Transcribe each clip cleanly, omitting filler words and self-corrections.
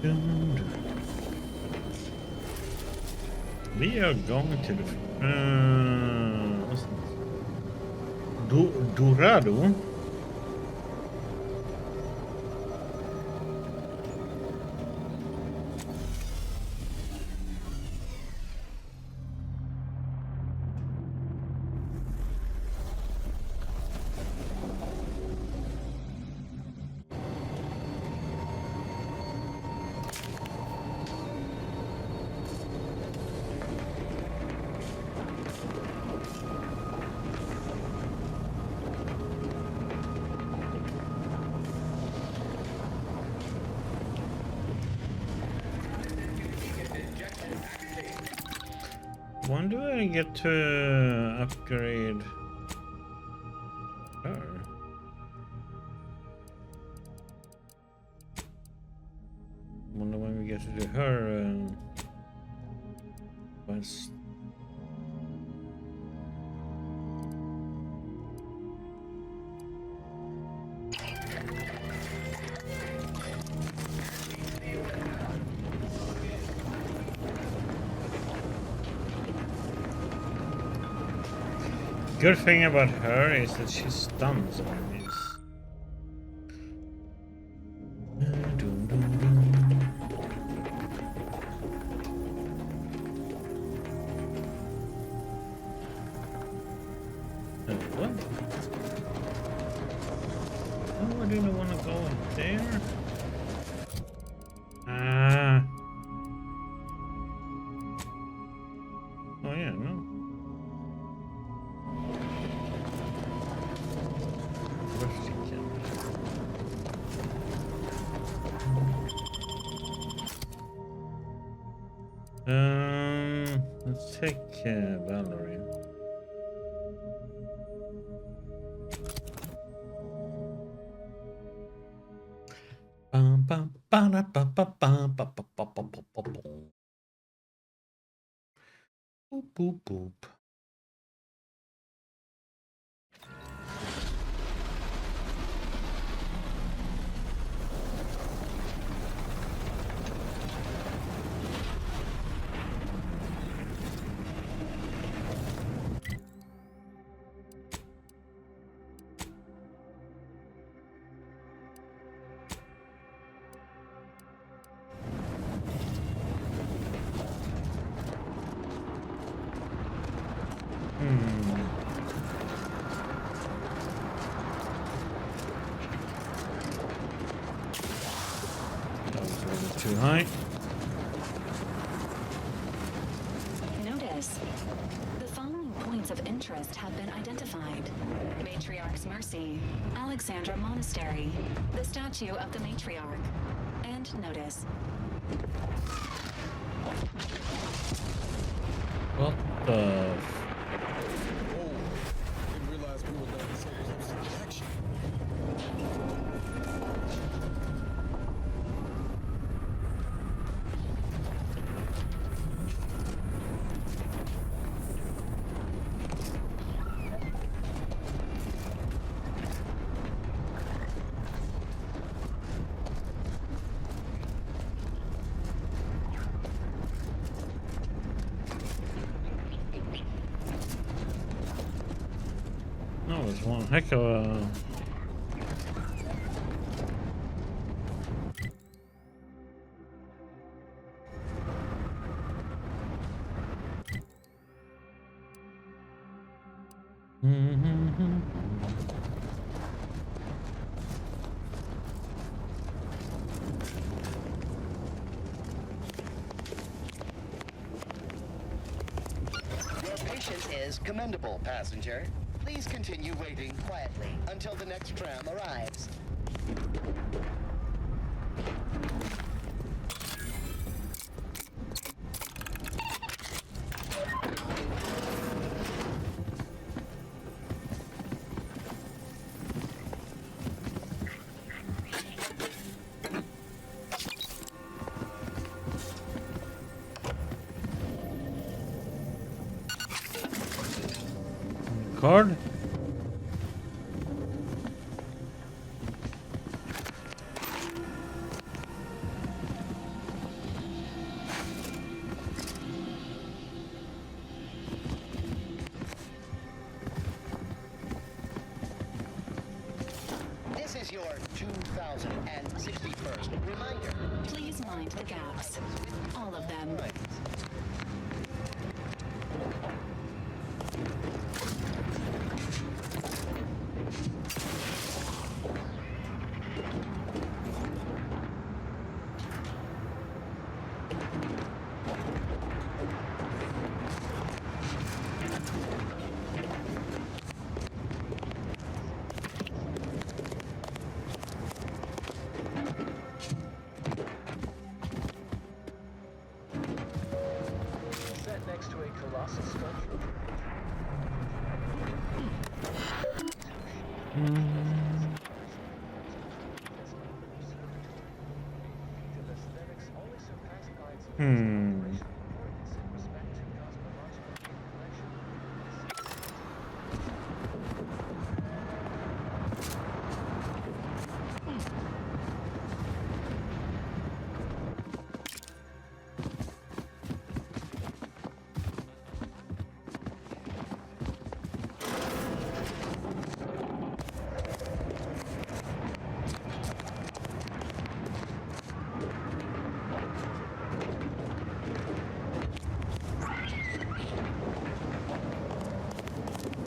Vi are going to the Dorado. When do I get to upgrade her? Wonder when we get to do her quest. Good thing about her is that she stuns enemies. What? Oh, I didn't want to go there. Ah. Oh yeah, no. Let's take Valerie. Boop boop boop. That was a little too high. Notice the following points of interest have been identified: Matriarch's Mercy, Alexandra Monastery, the statue of the Matriarch, and notice. What the? Didn't realize we were letting soldiers have such action. No, it's one heck of a. Your patience is commendable, passenger. Please continue waiting quietly until the next tram arrives. Card? your 2061st reminder. Please mind the gaps. All of them. Right. Set next to a colossal structure. Aesthetics only surpassed by its importance in respect to cosmological collection.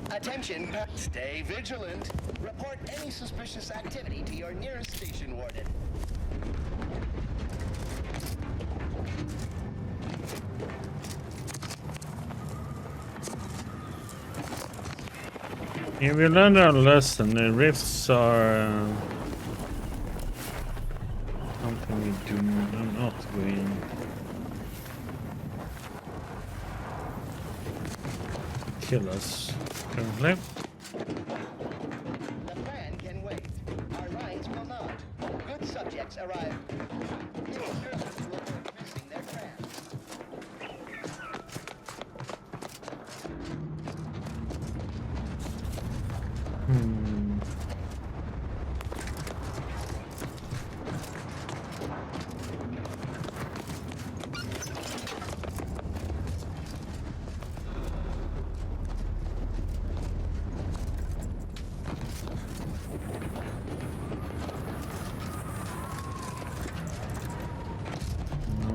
Attention, stay vigilant. Report any suspicious activity to your nearest station warden. Yeah, we learned our lesson. The rifts are something we do not go in. Kill us currently. The plan can wait. Our minds will not. Good subjects arrive. It is urgent to avoid missing their trams.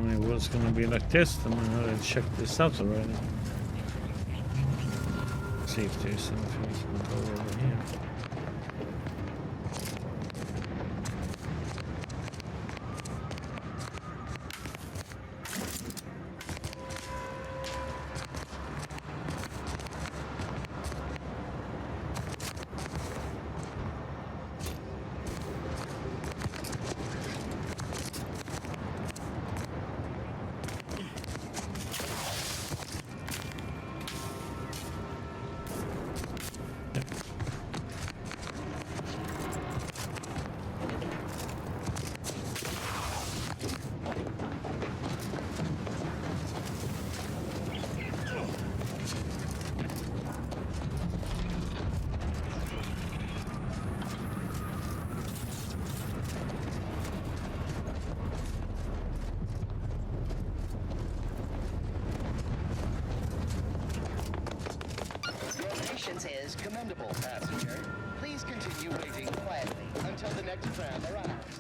It was gonna be like this, and I had to check this out already. See if there's anything we can go over here. Patience is commendable, passenger. Please continue waiting quietly until the next tram arrives.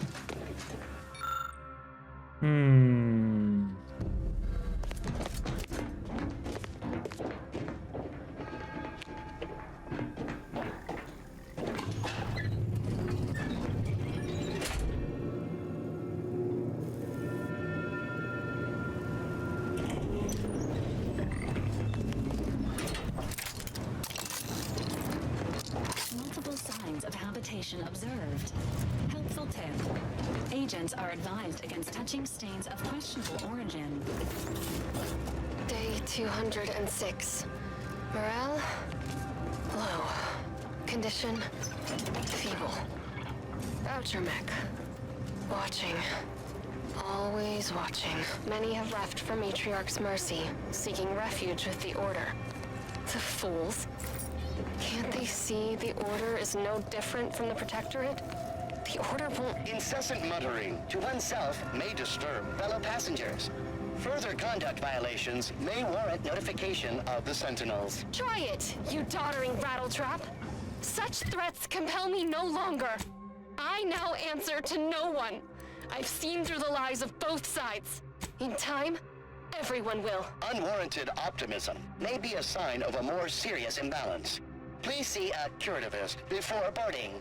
Multiple signs of habitation observed. Helpful tip. Agents are advised against touching stains of questionable origin. Day 206. Morale? Low. Condition? Feeble. Voucher mech. Watching. Always watching. Many have left for Matriarch's mercy, seeking refuge with the Order. The fools. Can't they see the Order is no different from the Protectorate? The Order won't... Incessant muttering to oneself may disturb fellow passengers. Further conduct violations may warrant notification of the Sentinels. Try it, you doddering rattletrap! Such threats compel me no longer. I I now answer to no one. I've seen through the lies of both sides. In time, everyone will. Unwarranted optimism may be a sign of a more serious imbalance. Please see a curativist before boarding.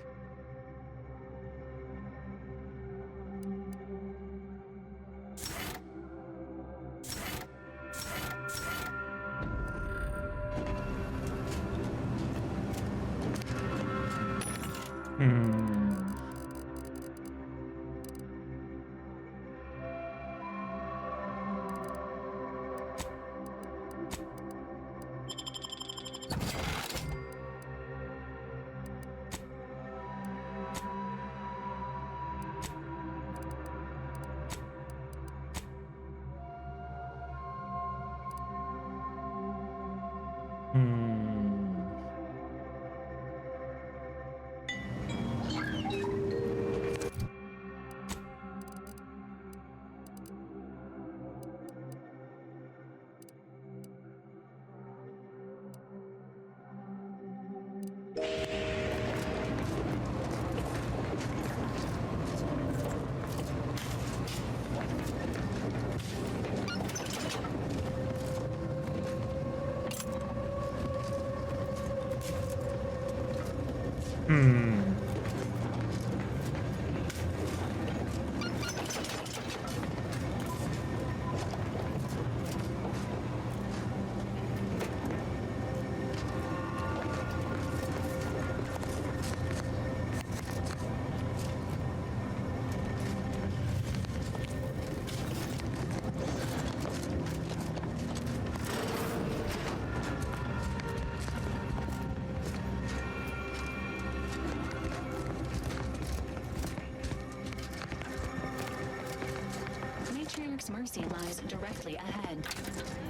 Mercy lies directly ahead.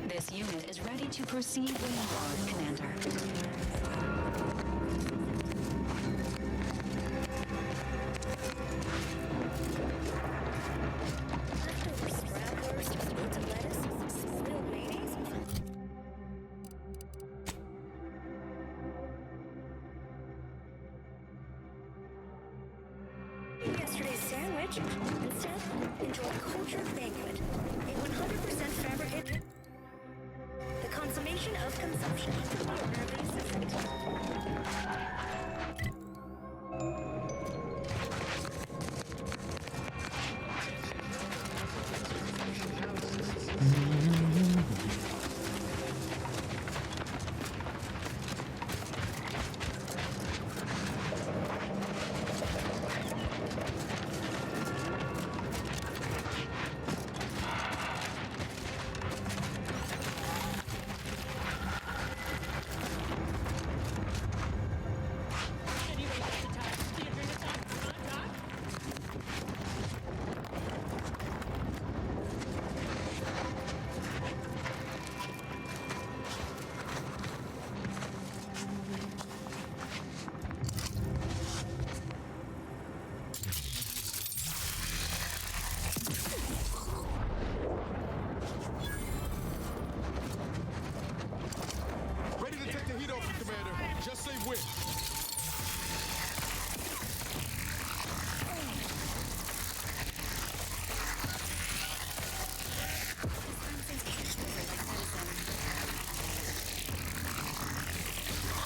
This unit is ready to proceed when you are, Commander. Yesterday's sandwich. Instead, enjoy a culture banquet. A 100% fabricated. The consummation of consumption. Just say which.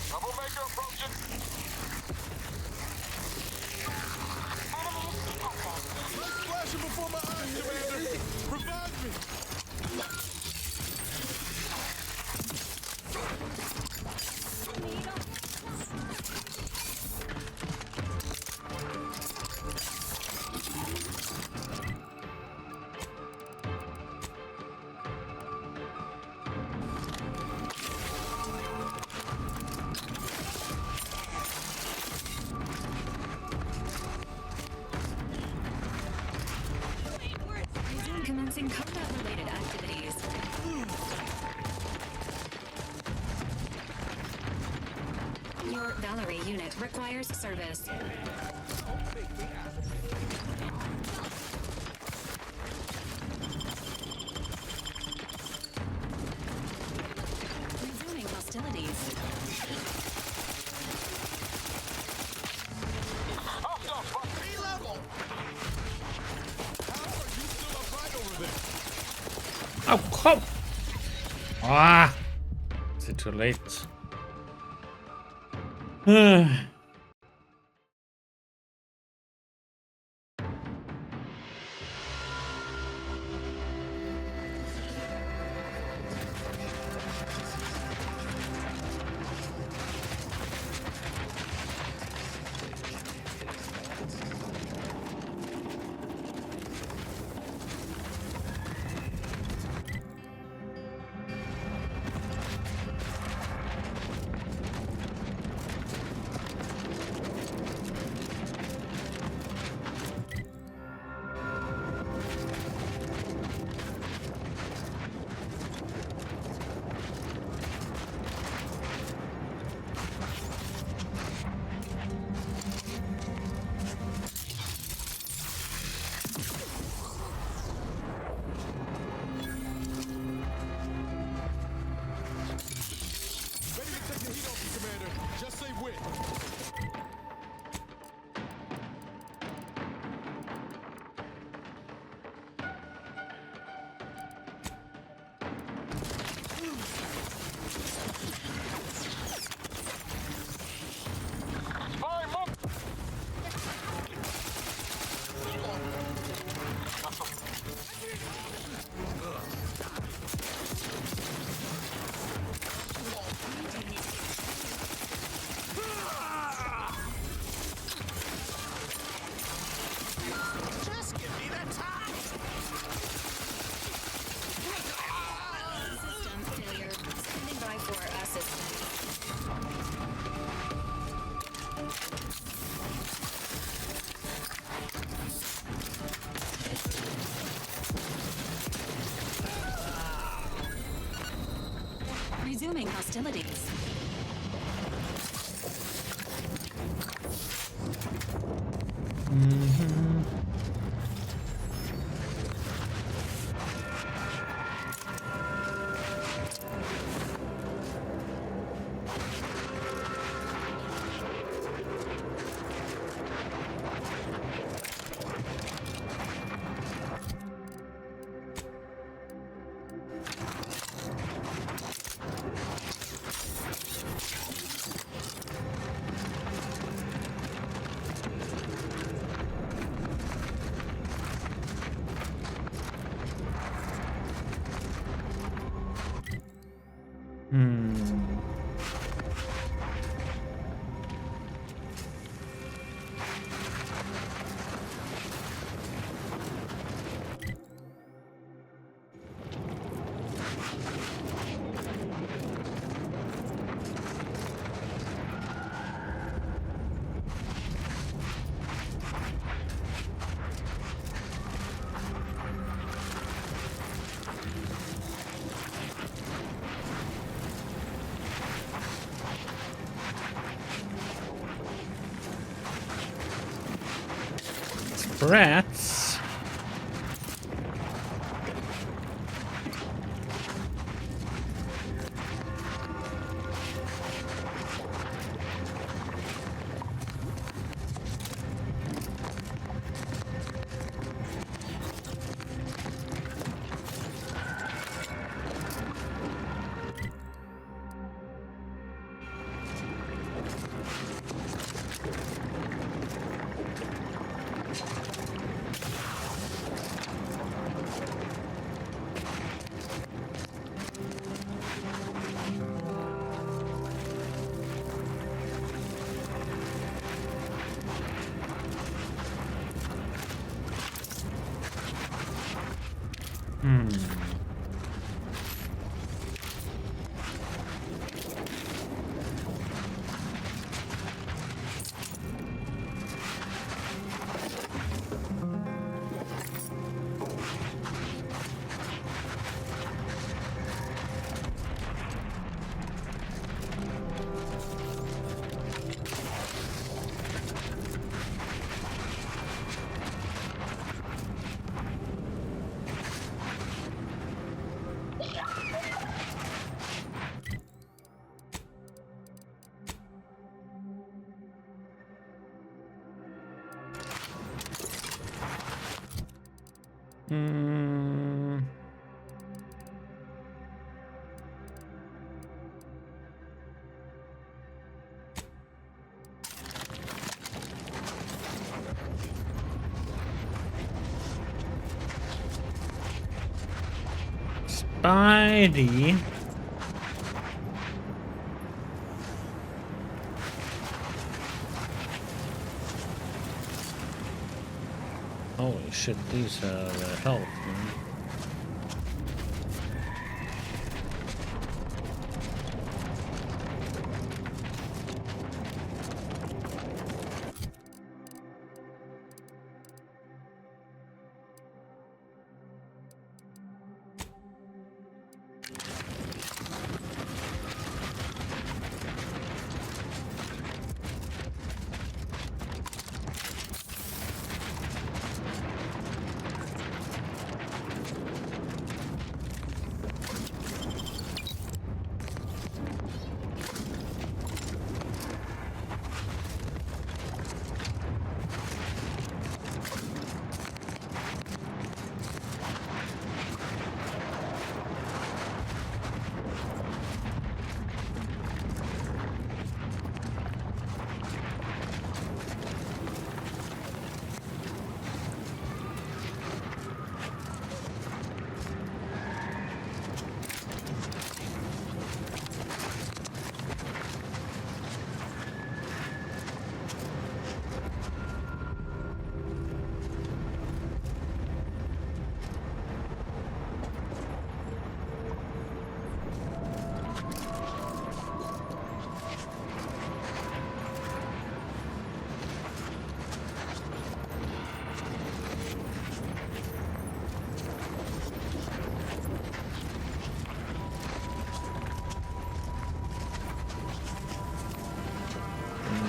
Troublemaker approaching. Lights flashing before my eyes, Commander. Revive me. Commencing combat-related activities. Your Valerie unit requires service. Resuming hostilities. Reload! Ah! Is it too late? Ready to take the heat off you, Commander. Just say when. Just give me the time. System failure. Standing by for assistance. Resuming hostilities. Rats. Spidey. Holy shit, these the health, man.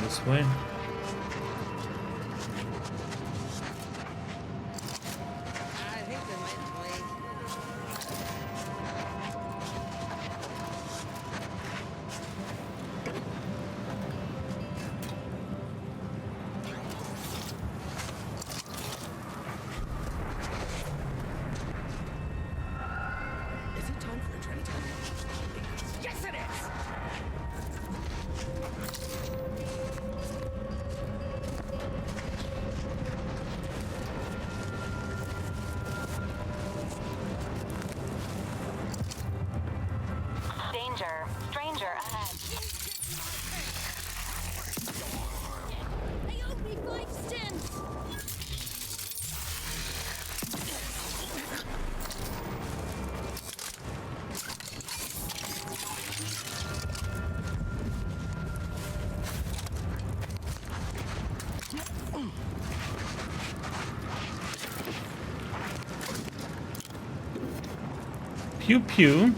This way. I think they might wait. Is it time for a training time? Yes, it is! Danger. Stranger ahead. They owed me 5 cents! Pew pew.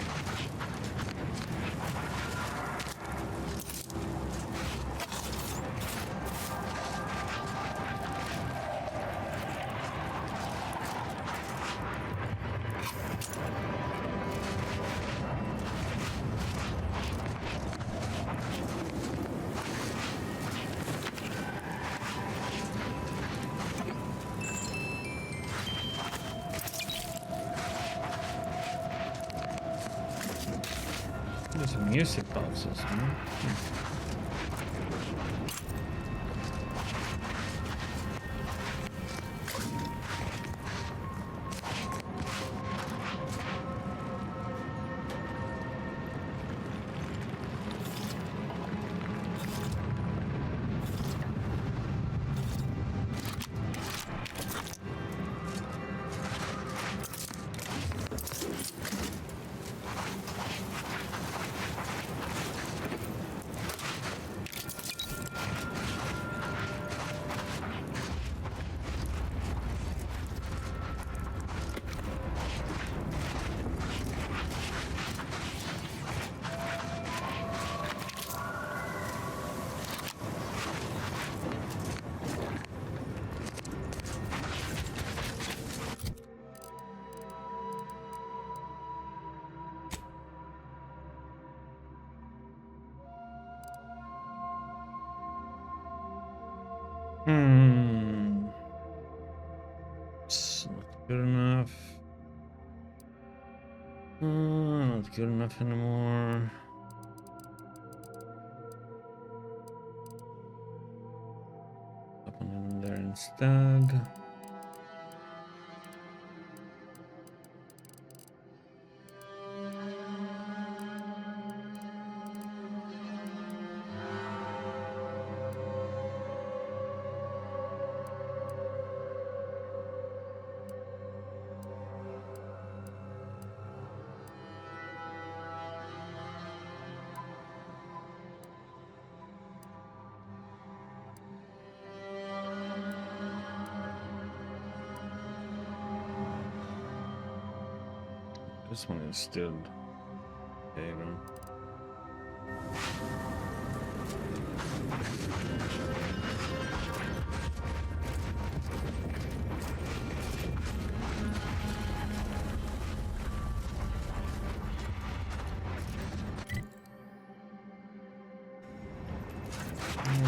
There's some music boxes, man. It's not good enough. Not good enough anymore. Up in there instead. This one is still okay, though.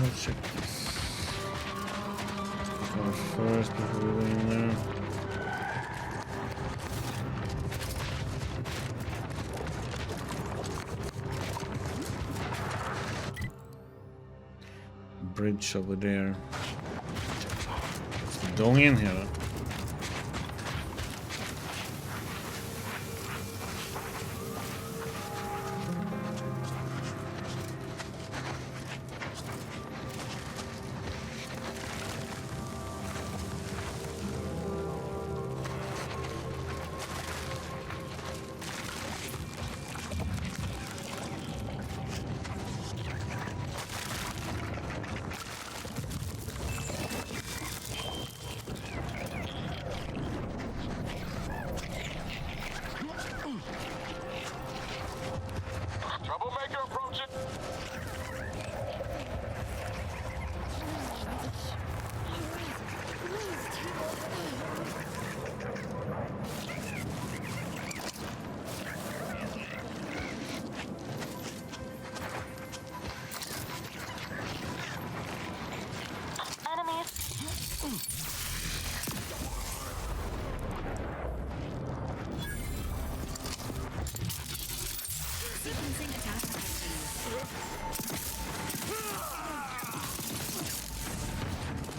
Let's check this one first before we go in there. Bridge over there. Going in here. Troublemaker approaching. Sequencing attack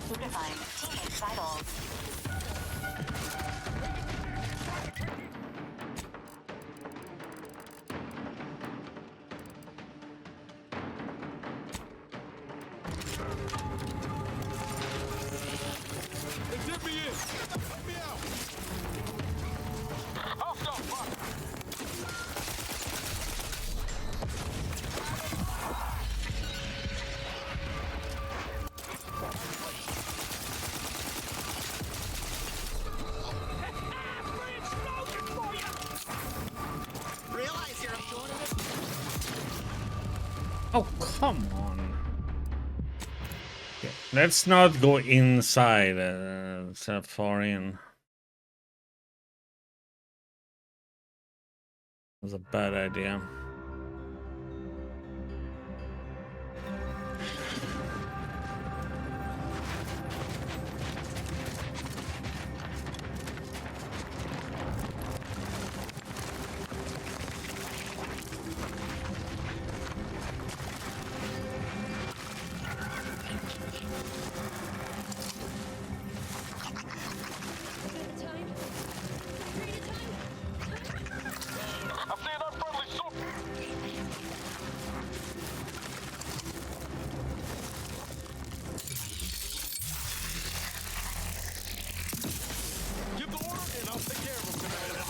Notifying teammate vitals. They did me in. Help me out. Hostile fire. Realize you're a joint. Oh, come on. Okay, let's not go inside so far in. That's a bad idea. I see an unfriendly soul. Give the order and I'll take care of him, Commander.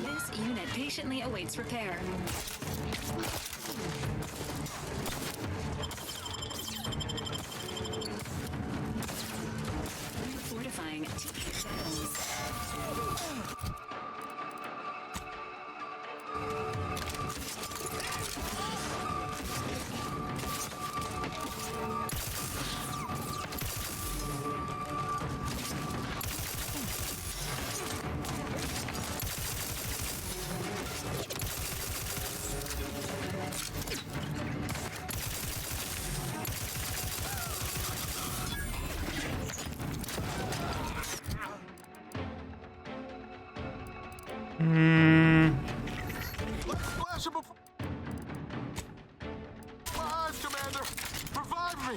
This unit patiently awaits repair. Fortifying teammate vitals. Let's flash him before. My eyes, Commander. Revive me.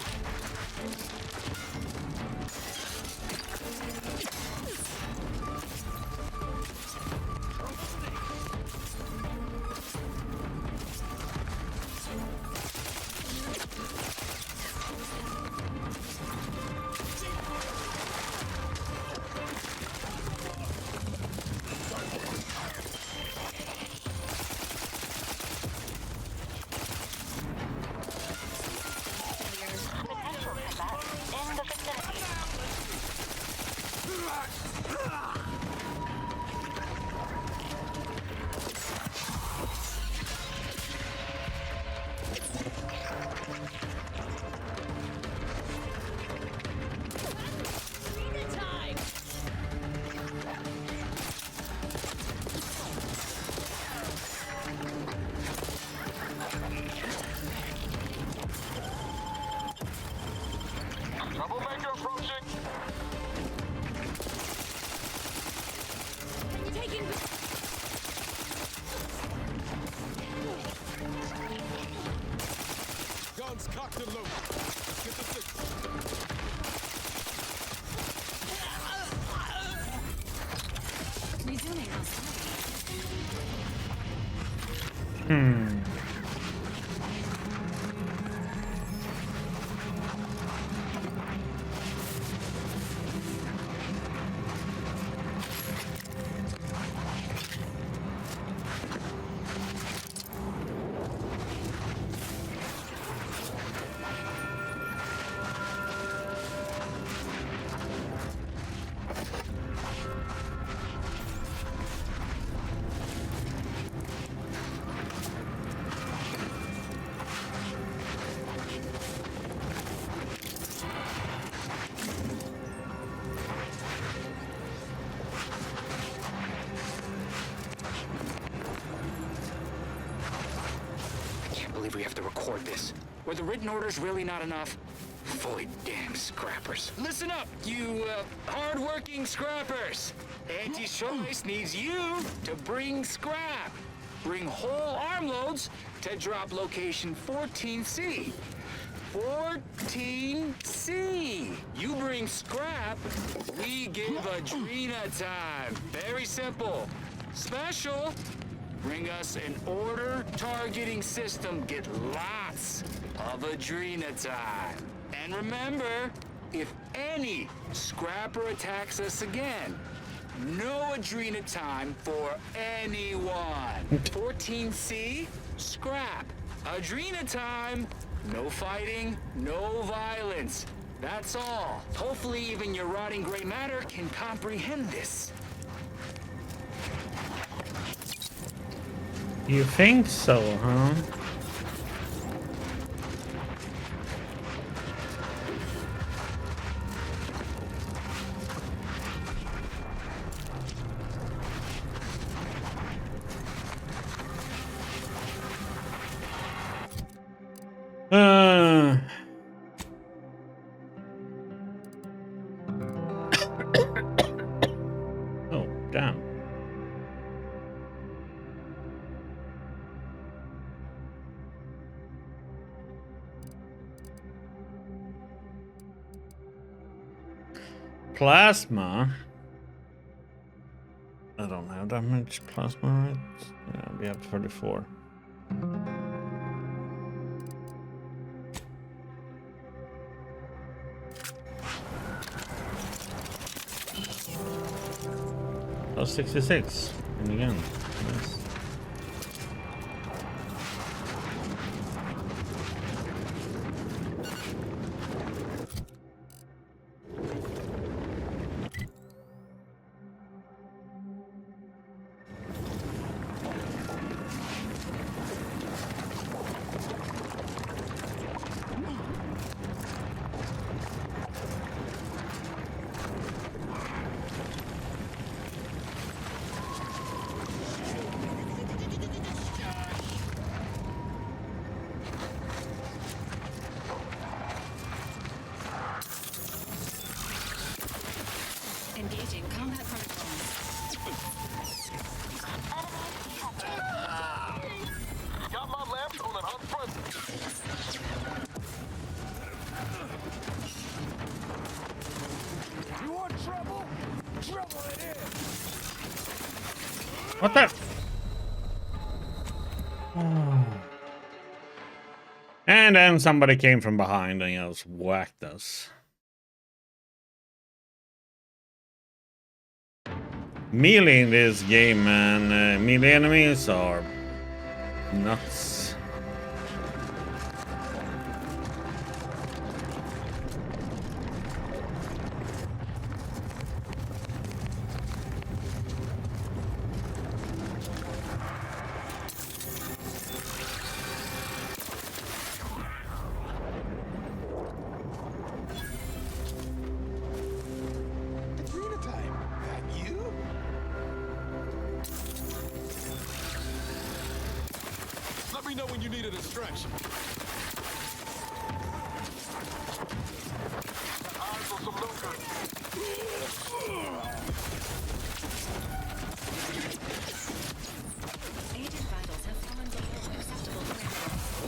We have to record this. Were the written orders really not enough? Fully damn scrappers. Listen up, you hard-working scrappers. Anti-Choice needs you to bring scrap. Bring whole armloads to drop location 14C. 14C. You bring scrap, we give Adrena time. Very simple. Special. Bring us an order targeting system. Get lots of Adrena time. And remember, if any scrapper attacks us again, no Adrena time for anyone. 14C, scrap. Adrena time, no fighting, no violence. That's all. Hopefully even your rotting gray matter can comprehend this. You think so, huh? Oh, damn. Plasma. I don't have that much plasma, right? Yeah, we have 34. Oh, 66. And again. Nice. Engaging combat protocols. Got my lamps on an unfront. You want trouble? Trouble it is. What the? Oh. And then somebody came from behind and just whacked us. Melee in this game, man. Melee enemies are nuts. Adrena time. That you? Let me know when you need a distraction. Eyes on some lookers. Agent vitals have fallen below acceptable thresholds.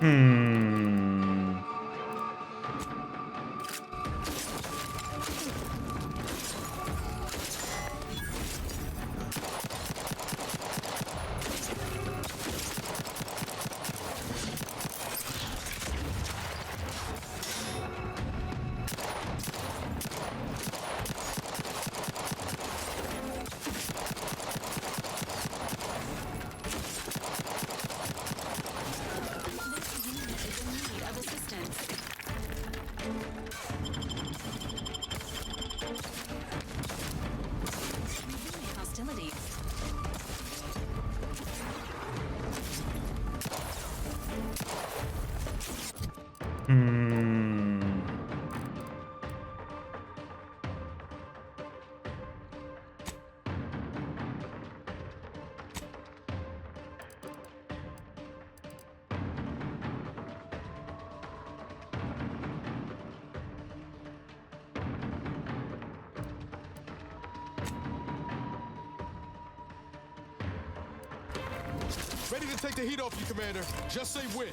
Hmm. Of assistance. Hostility. Hmm. Ready to take the heat off you, Commander. Just say when.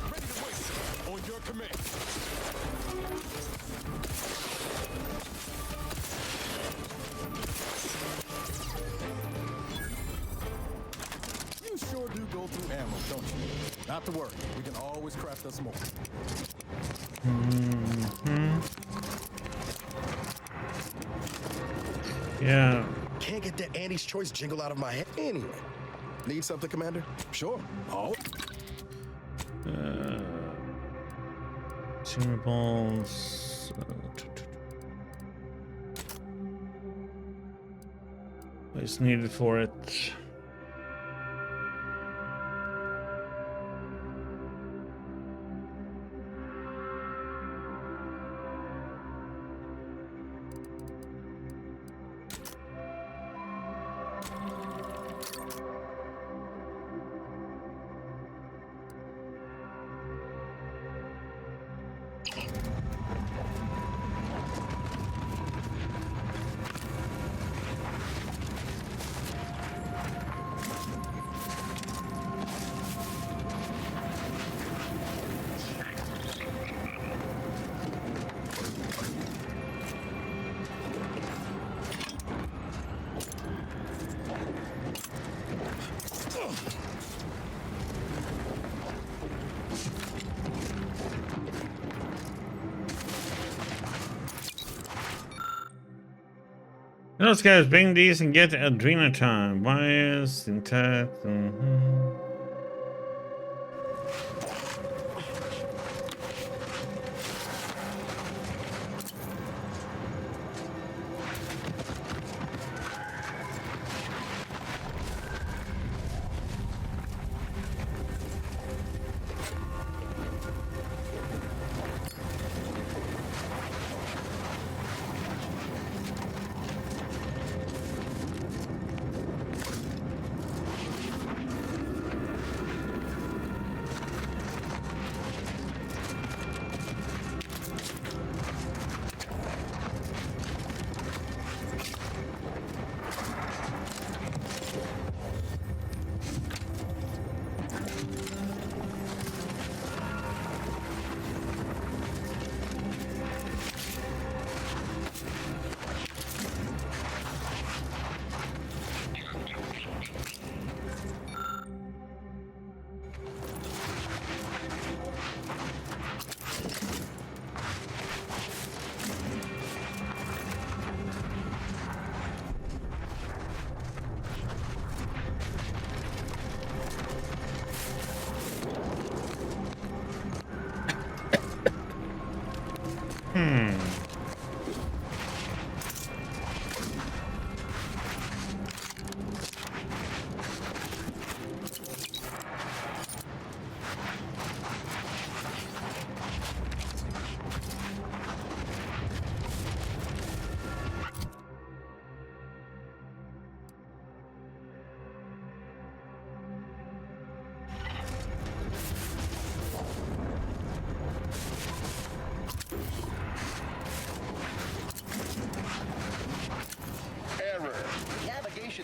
Ready to wait. On your command. You sure do go through ammo, don't you? Not to worry. We can always craft us more. Yeah. Can't get that Andy's Choice jingle out of my head. Anyway, need something, Commander? Sure. Oh. Consumables. What is needed for it? Those guys bring these and get Adrena time. Wires, intact.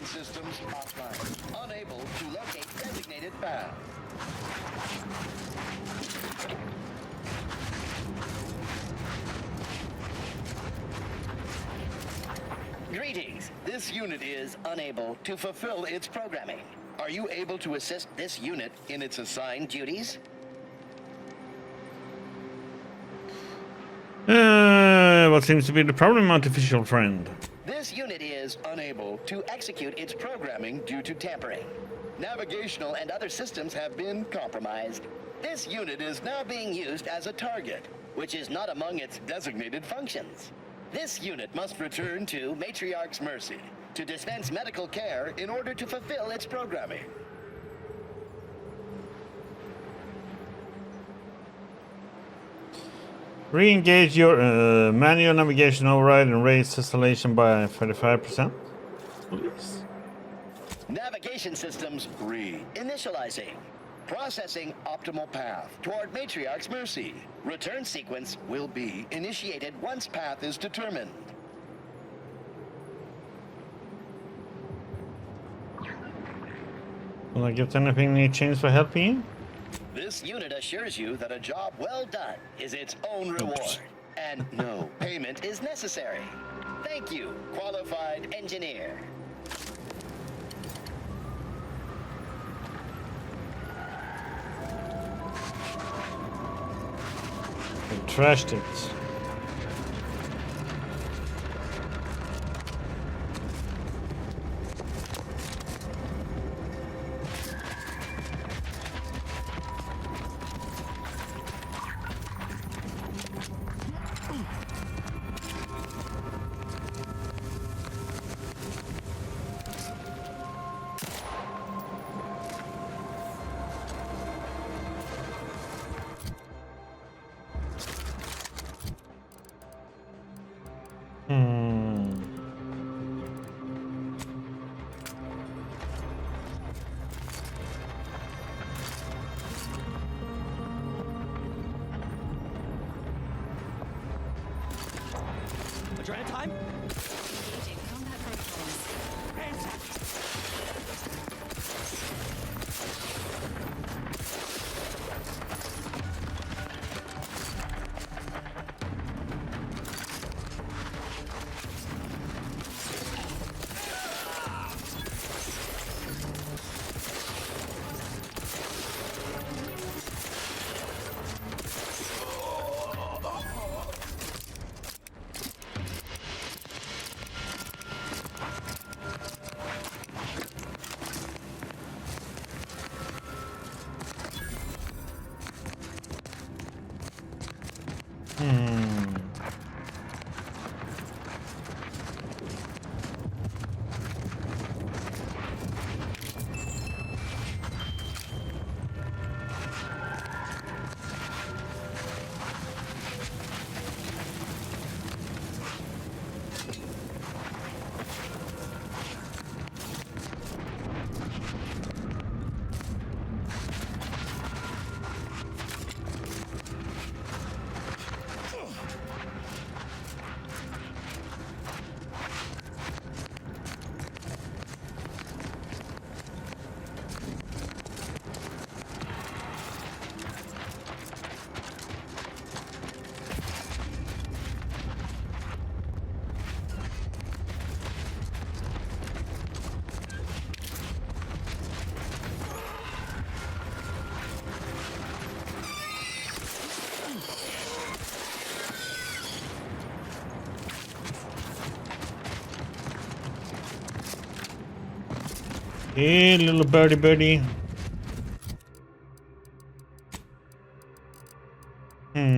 Navigation systems offline. Unable to locate designated path. Greetings. This unit is unable to fulfill its programming. Are you able to assist this unit in its assigned duties? What seems to be the problem, artificial friend? This unit is unable to execute its programming due to tampering. Navigational and other systems have been compromised. This unit is now being used as a target, which is not among its designated functions. This unit must return to Matriarch's Mercy to dispense medical care in order to fulfill its programming. Re-engage your manual navigation override and raise installation by 35%. Please. Navigation systems re-initializing. Processing optimal path toward Matriarch's Mercy. Return sequence will be initiated once path is determined. Will I get anything in exchange for helping you? This unit assures you that a job well done is its own reward, and no payment is necessary. Thank you, qualified engineer. I trashed it. Adrenaline time? Engaging combat protocols. Hey, little birdie. Yeah,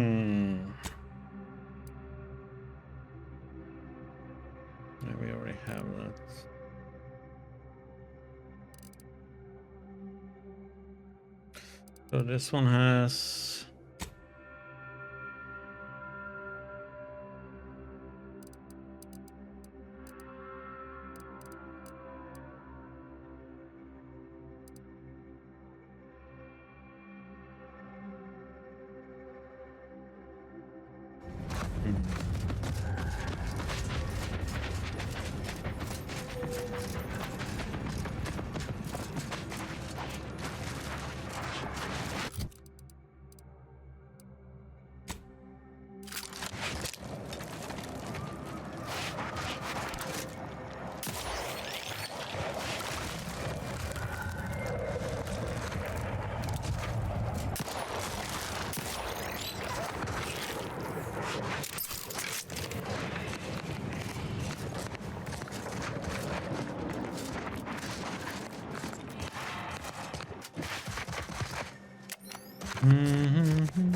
we already have that. So this one has... Mm-hmm.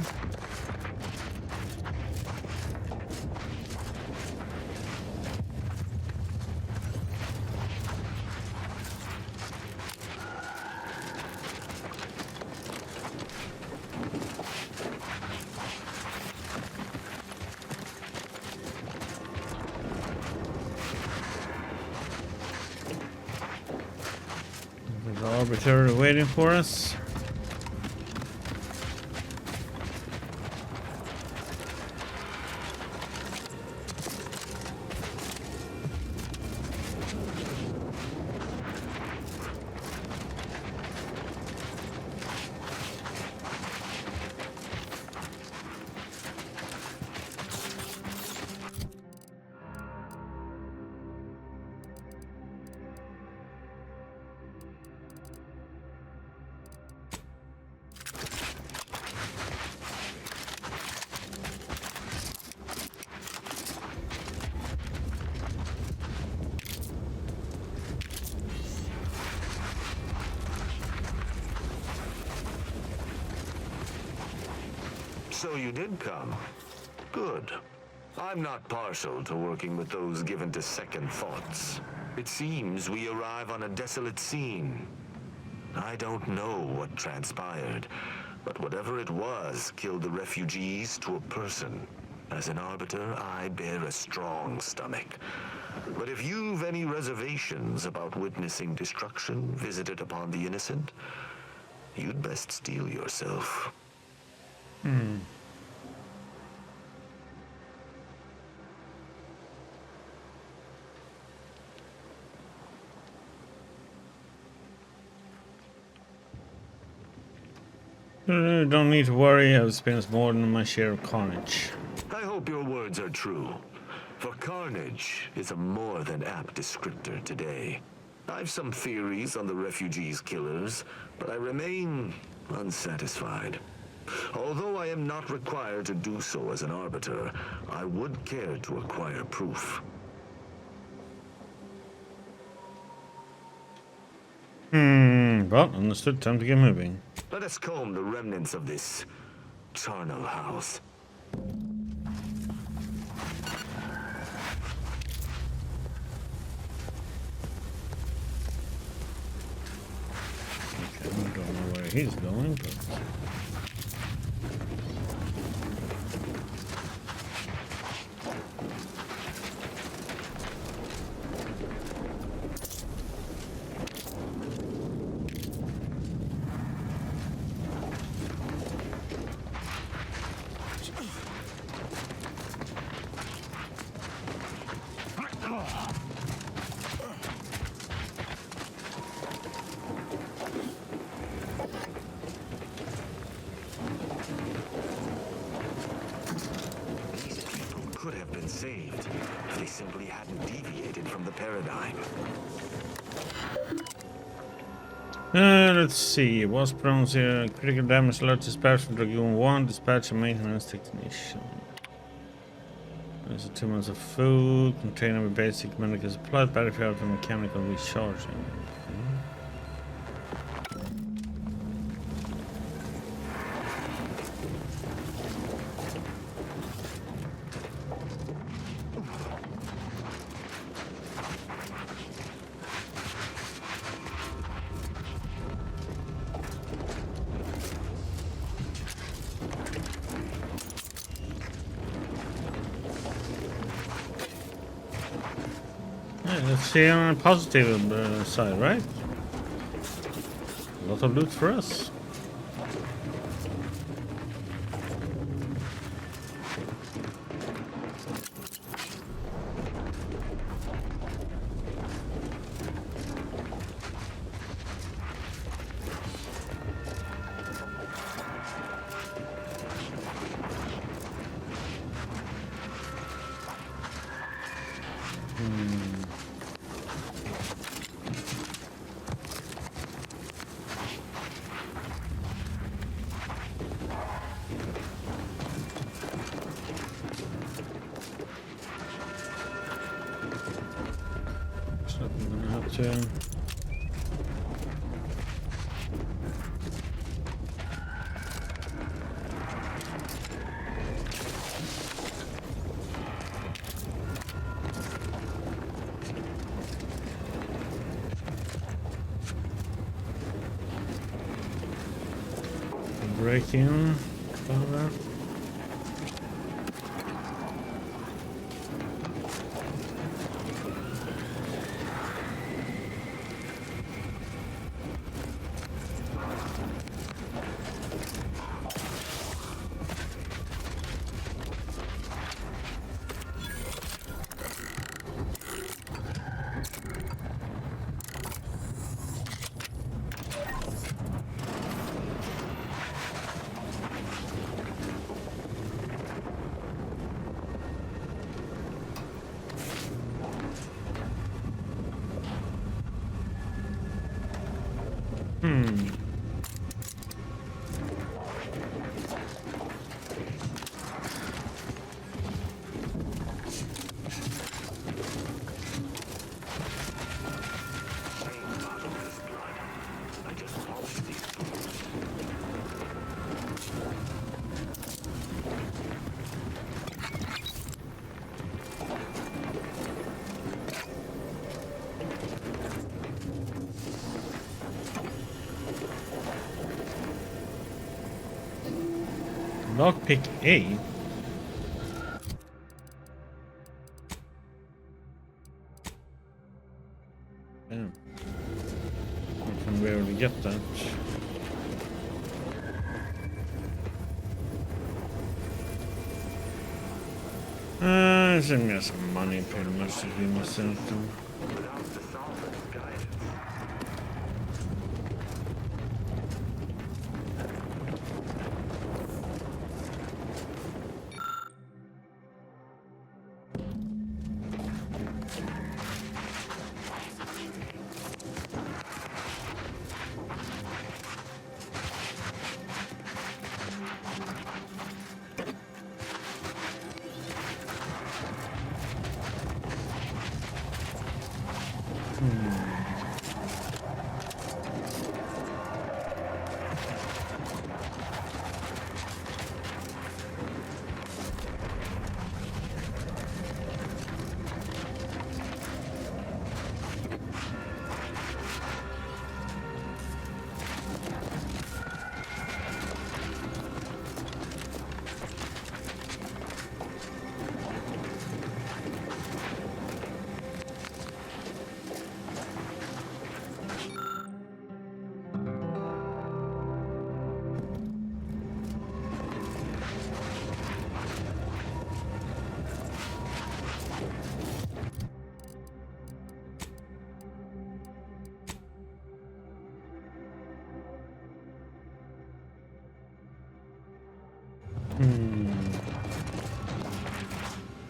There's Arbitary waiting for us. So you did come. Good. I'm not partial to working with those given to second thoughts. It seems we arrive on a desolate scene. I don't know what transpired, but whatever it was killed the refugees to a person. As an arbiter, I bear a strong stomach. But if you've any reservations about witnessing destruction visited upon the innocent, you'd best steel yourself. Don't need to worry, I've experienced more than my share of carnage. I hope your words are true, for carnage is a more than apt descriptor today. I've some theories on the refugees' killers, but I remain unsatisfied. Although I am not required to do so as an arbiter, I would care to acquire proof. Well, understood. Time to get moving. Let us comb the remnants of this charnel house. Okay, I don't know where he's going, but... Could have been saved if they simply hadn't deviated from the paradigm. Let's see. Was pronounced here. Critical damage alert dispatch from Dragoon 1. Dispatch a maintenance technician. There's 2 months of food. Container with basic medical supplies. Battery fuel for mechanical recharging. Let's see on the positive side, right? A lot of loot for us. So I'm gonna have to... break in. That. Lockpick A. Damn. I can barely get that. Send me some money pretty much to be myself done.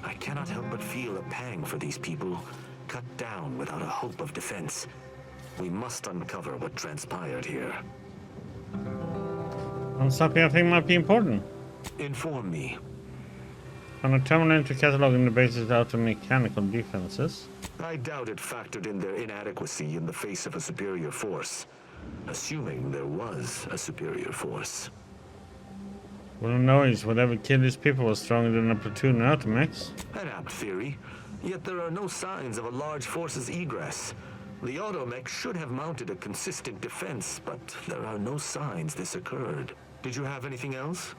I cannot help but feel a pang for these people, cut down without a hope of defense. We must uncover what transpired here. Something I think might be important. Inform me. On a terminal to cataloging the basis out of mechanical defenses. I doubt it factored in their inadequacy in the face of a superior force. Assuming there was a superior force. Well, noise. Whatever killed these people was stronger than a platoon of Automex. An apt theory. Yet there are no signs of a large force's egress. The Automech should have mounted a consistent defense, but there are no signs this occurred. Did you have anything else?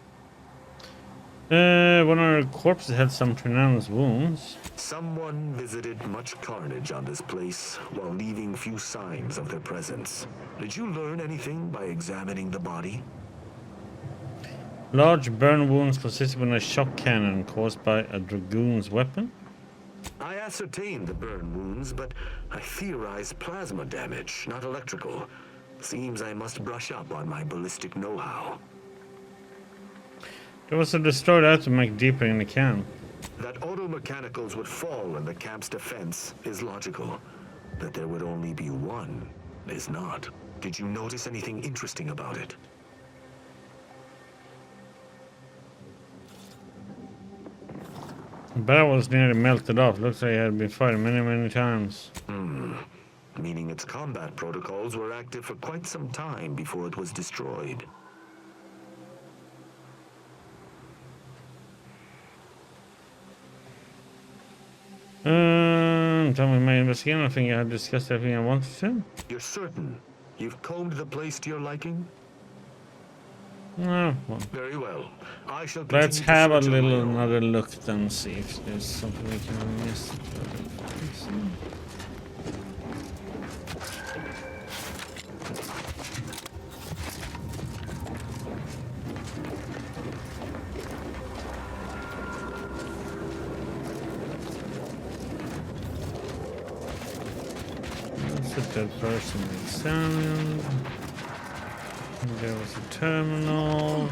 One of our corpses had some pronounced wounds. Someone visited much carnage on this place while leaving few signs of their presence. Did you learn anything by examining the body? Large burn wounds consisted of a shock cannon caused by a dragoon's weapon. I ascertained the burn wounds, but I theorize plasma damage, not electrical. Seems I must brush up on my ballistic know-how. There was a destroyed Automech deeper in the camp. That auto-mechanicals would fall in the camp's defense is logical. That there would only be one is not. Did you notice anything interesting about it? The barrel was nearly melted off. Looks like it had been fired many times. Meaning its combat protocols were active for quite some time before it was destroyed. Tell me my investigation. I think I had discussed everything I wanted to. You're certain? You've combed the place to your liking? Well, Very well. I shall let's continue to have a search on my little own. another look then, see if there's something we can miss. That's a dead person examined. There was a terminal.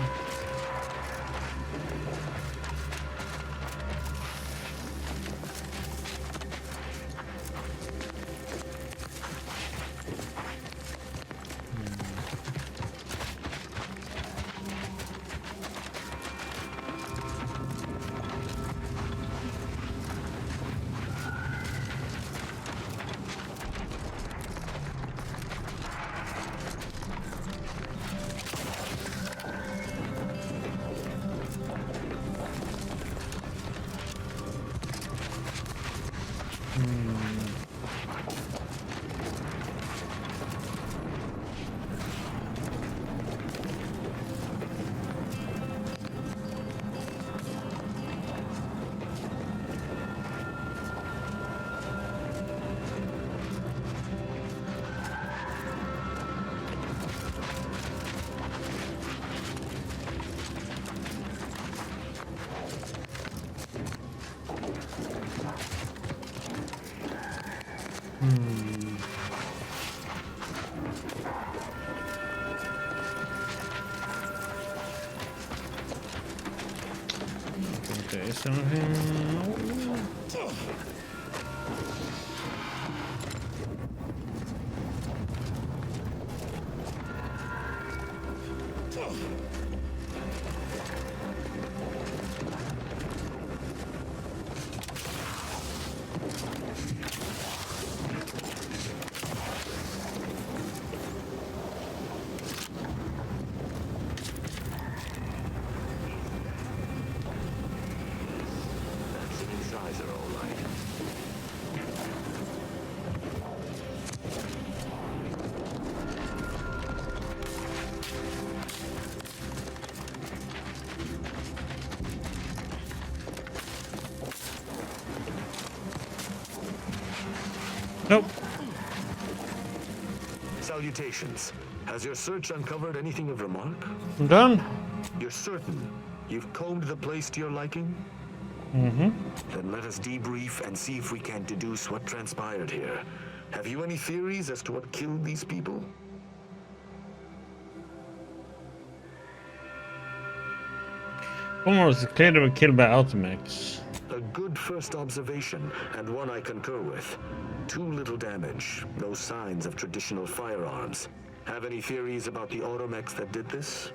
Okay, something. Size are all right. Nope. Salutations. Has your search uncovered anything of remark? I'm done. You're certain you've combed the place to your liking? Mm-hmm. Then let us debrief and see if we can deduce what transpired here. Have you any theories as to what killed these people? Almost clear they were killed by Automex. A good first observation, and one I concur with. Too little damage, no signs of traditional firearms. Have any theories about the automechs that did this?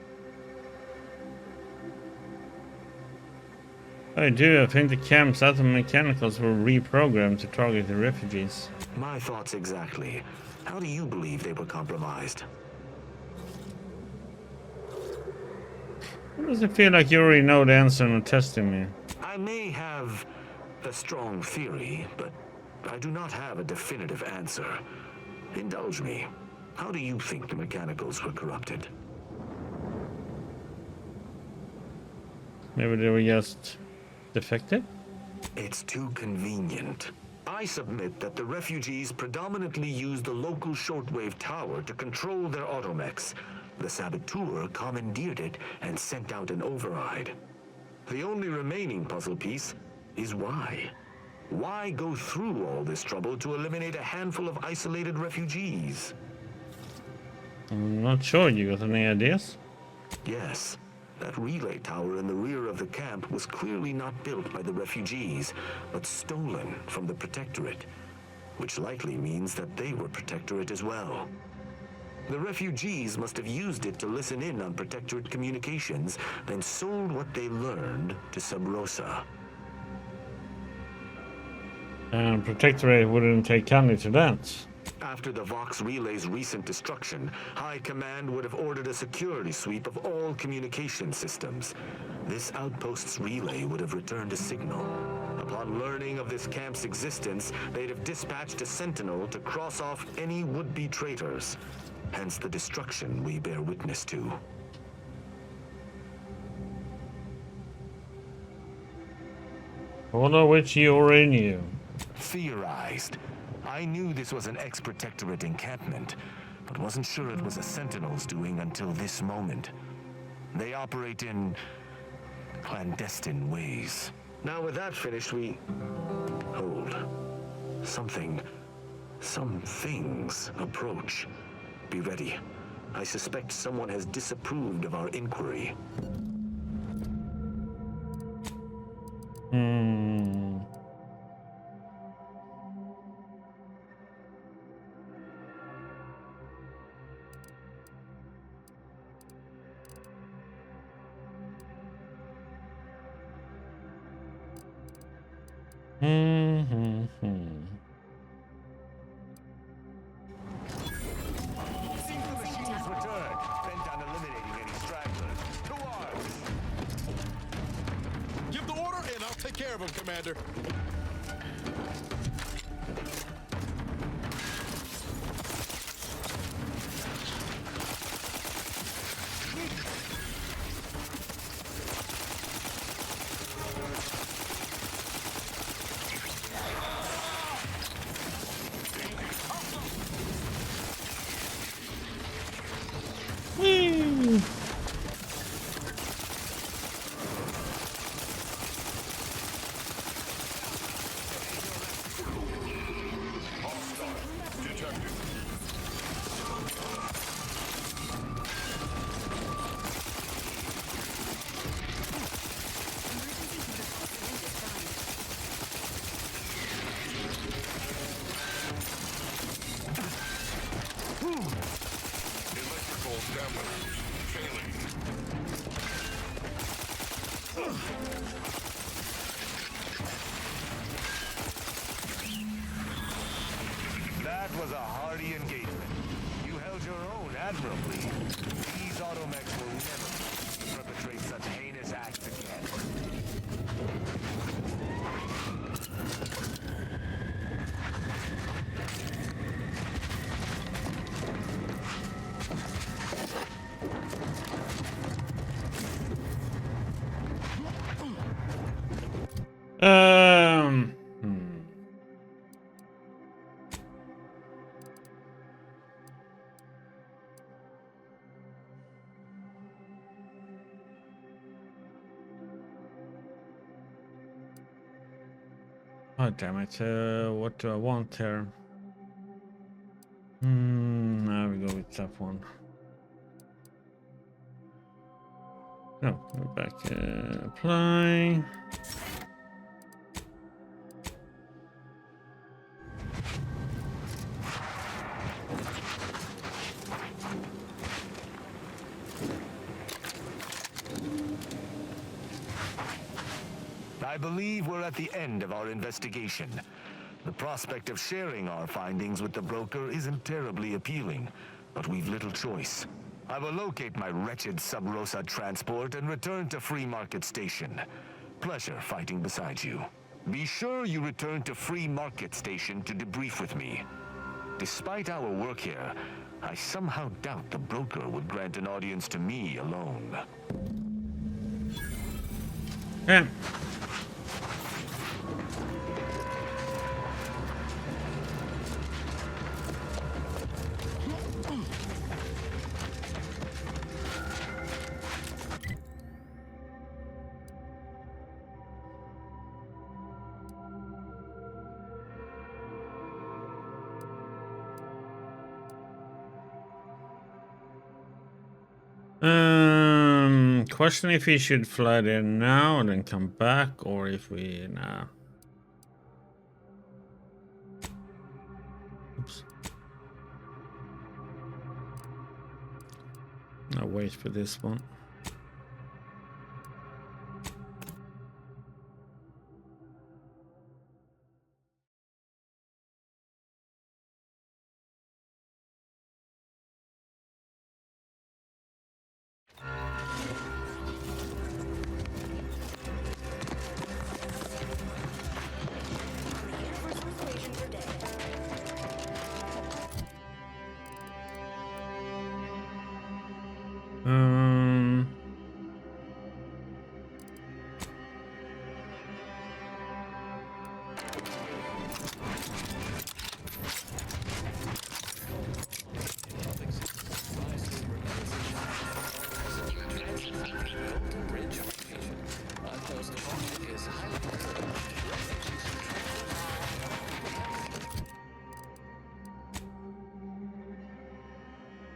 I do. I think the camp's mechanicals were reprogrammed to target the refugees. My thoughts exactly. How do you believe they were compromised? It doesn't feel like you already know the answer and are testing me. I may have a strong theory, but I do not have a definitive answer. Indulge me. How do you think the mechanicals were corrupted? Maybe they were just defective? It's too convenient. I submit that the refugees predominantly used the local shortwave tower to control their automechs. The saboteur commandeered it and sent out an override. The only remaining puzzle piece is why. Why go through all this trouble to eliminate a handful of isolated refugees? I'm not sure. You got any ideas? Yes. That relay tower in the rear of the camp was clearly not built by the refugees, but stolen from the Protectorate, which likely means that they were Protectorate as well. The refugees must have used it to listen in on Protectorate communications, then sold what they learned to Sub Rosa. And Protectorate wouldn't take kindly to that. After the Vox Relay's recent destruction, High Command would have ordered a security sweep of all communication systems. This outpost's relay would have returned a signal. Upon learning of this camp's existence, they'd have dispatched a sentinel to cross off any would-be traitors. Hence the destruction we bear witness to. All of which you already knew. Theorized. I knew this was an ex-protectorate encampment, but wasn't sure it was a Sentinel's doing until this moment. They operate in clandestine ways. Now with that finished, we... Hold. Some things approach. Be ready. I suspect someone has disapproved of our inquiry. Give the order, and I'll take care of him, Commander. That was a hardy engagement. You held your own admirably. These automechs will never perpetrate such heinous acts again. Oh damn it! What do I want here? Now we go with that one. No, go back. Apply. I believe we're at the end of our investigation. The prospect of sharing our findings with the broker isn't terribly appealing, but we've little choice. I will locate my wretched Sub Rosa transport and return to Free Market Station. Pleasure fighting beside you. Be sure you return to Free Market Station to debrief with me. Despite our work here, I somehow doubt the broker would grant an audience to me alone. Yeah. Question if we should fly there now and then come back, or if we Oops. I'll wait for this one.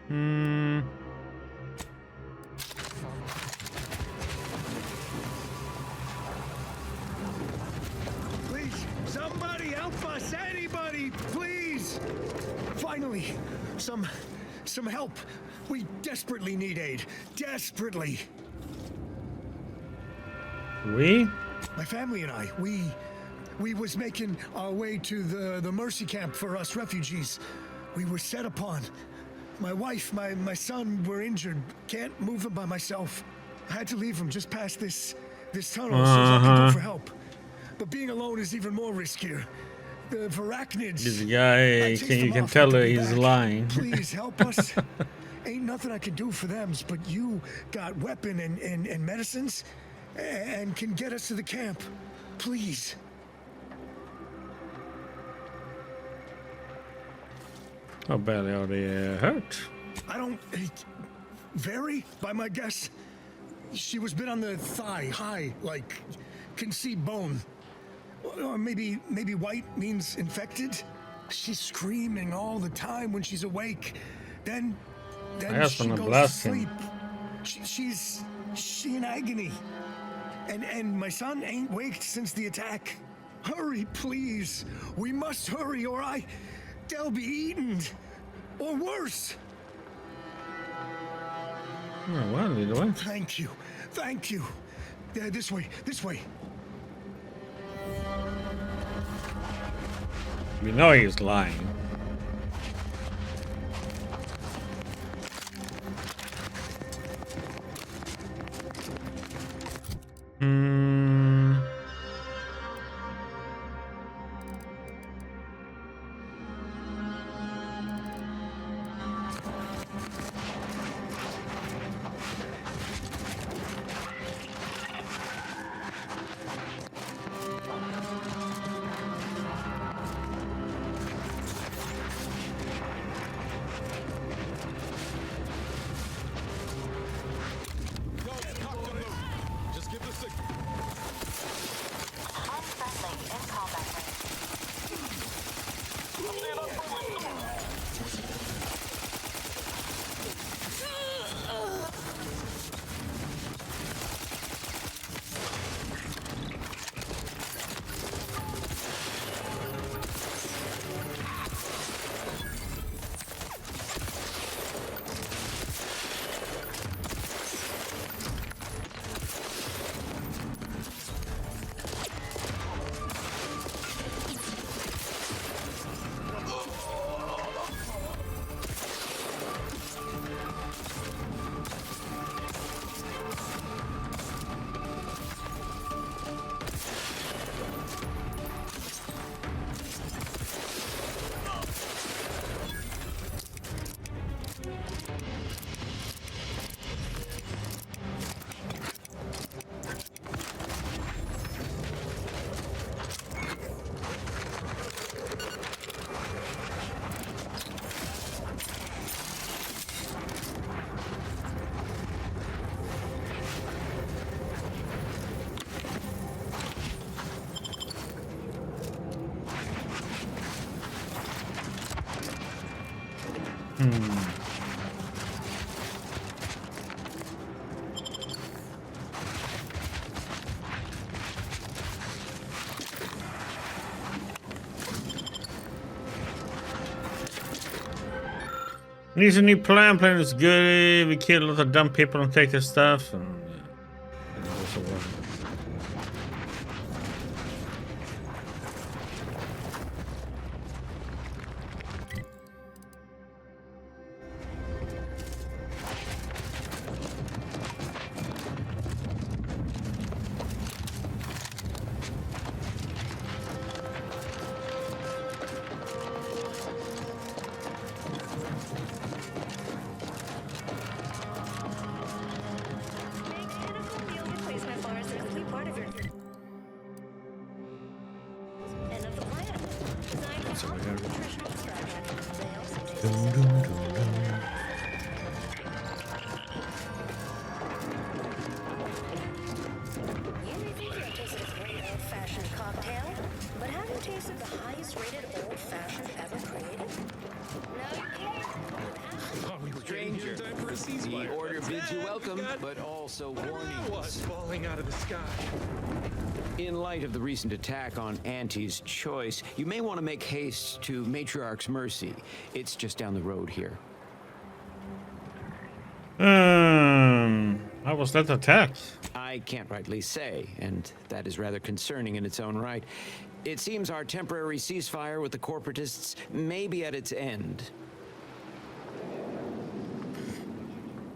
Hmm. Please, somebody help us! Anybody, please! Finally, some help. We desperately need aid. Desperately. We? My family and I, we was making our way to the Mercy camp for us refugees. We were set upon. My wife, my son were injured. Can't move them by myself. I had to leave them just past this tunnel so I could look for help. But being alone is even more riskier. The arachnids. This guy, you can tell that he's lying. Please help us. Ain't nothing I can do for them, but you got weapon and medicines and can get us to the camp. Please. How badly are they hurt? I don't... Vary, by my guess. She was bit on the thigh, high, like, can see bone. Or maybe white means infected. She's screaming all the time when she's awake. Then she goes to sleep. She's in agony. And my son ain't waked since the attack. Hurry, please. We must hurry, or they'll be eaten. Or worse. Oh, well, either way. Thank you. Thank you. This way. This way. We know he's lying. Just give the signal. Unfriendly in combat Needs a new plan. Plan is good. We kill a lot of dumb people and take their stuff. And, it also works. The order bids you welcome, but also warnings. Falling out of the sky. In light of the recent attack on Auntie's Choice, you may want to make haste to Matriarch's Mercy. It's just down the road here. How was that attack? I can't rightly say, and that is rather concerning in its own right. It seems our temporary ceasefire with the corporatists may be at its end.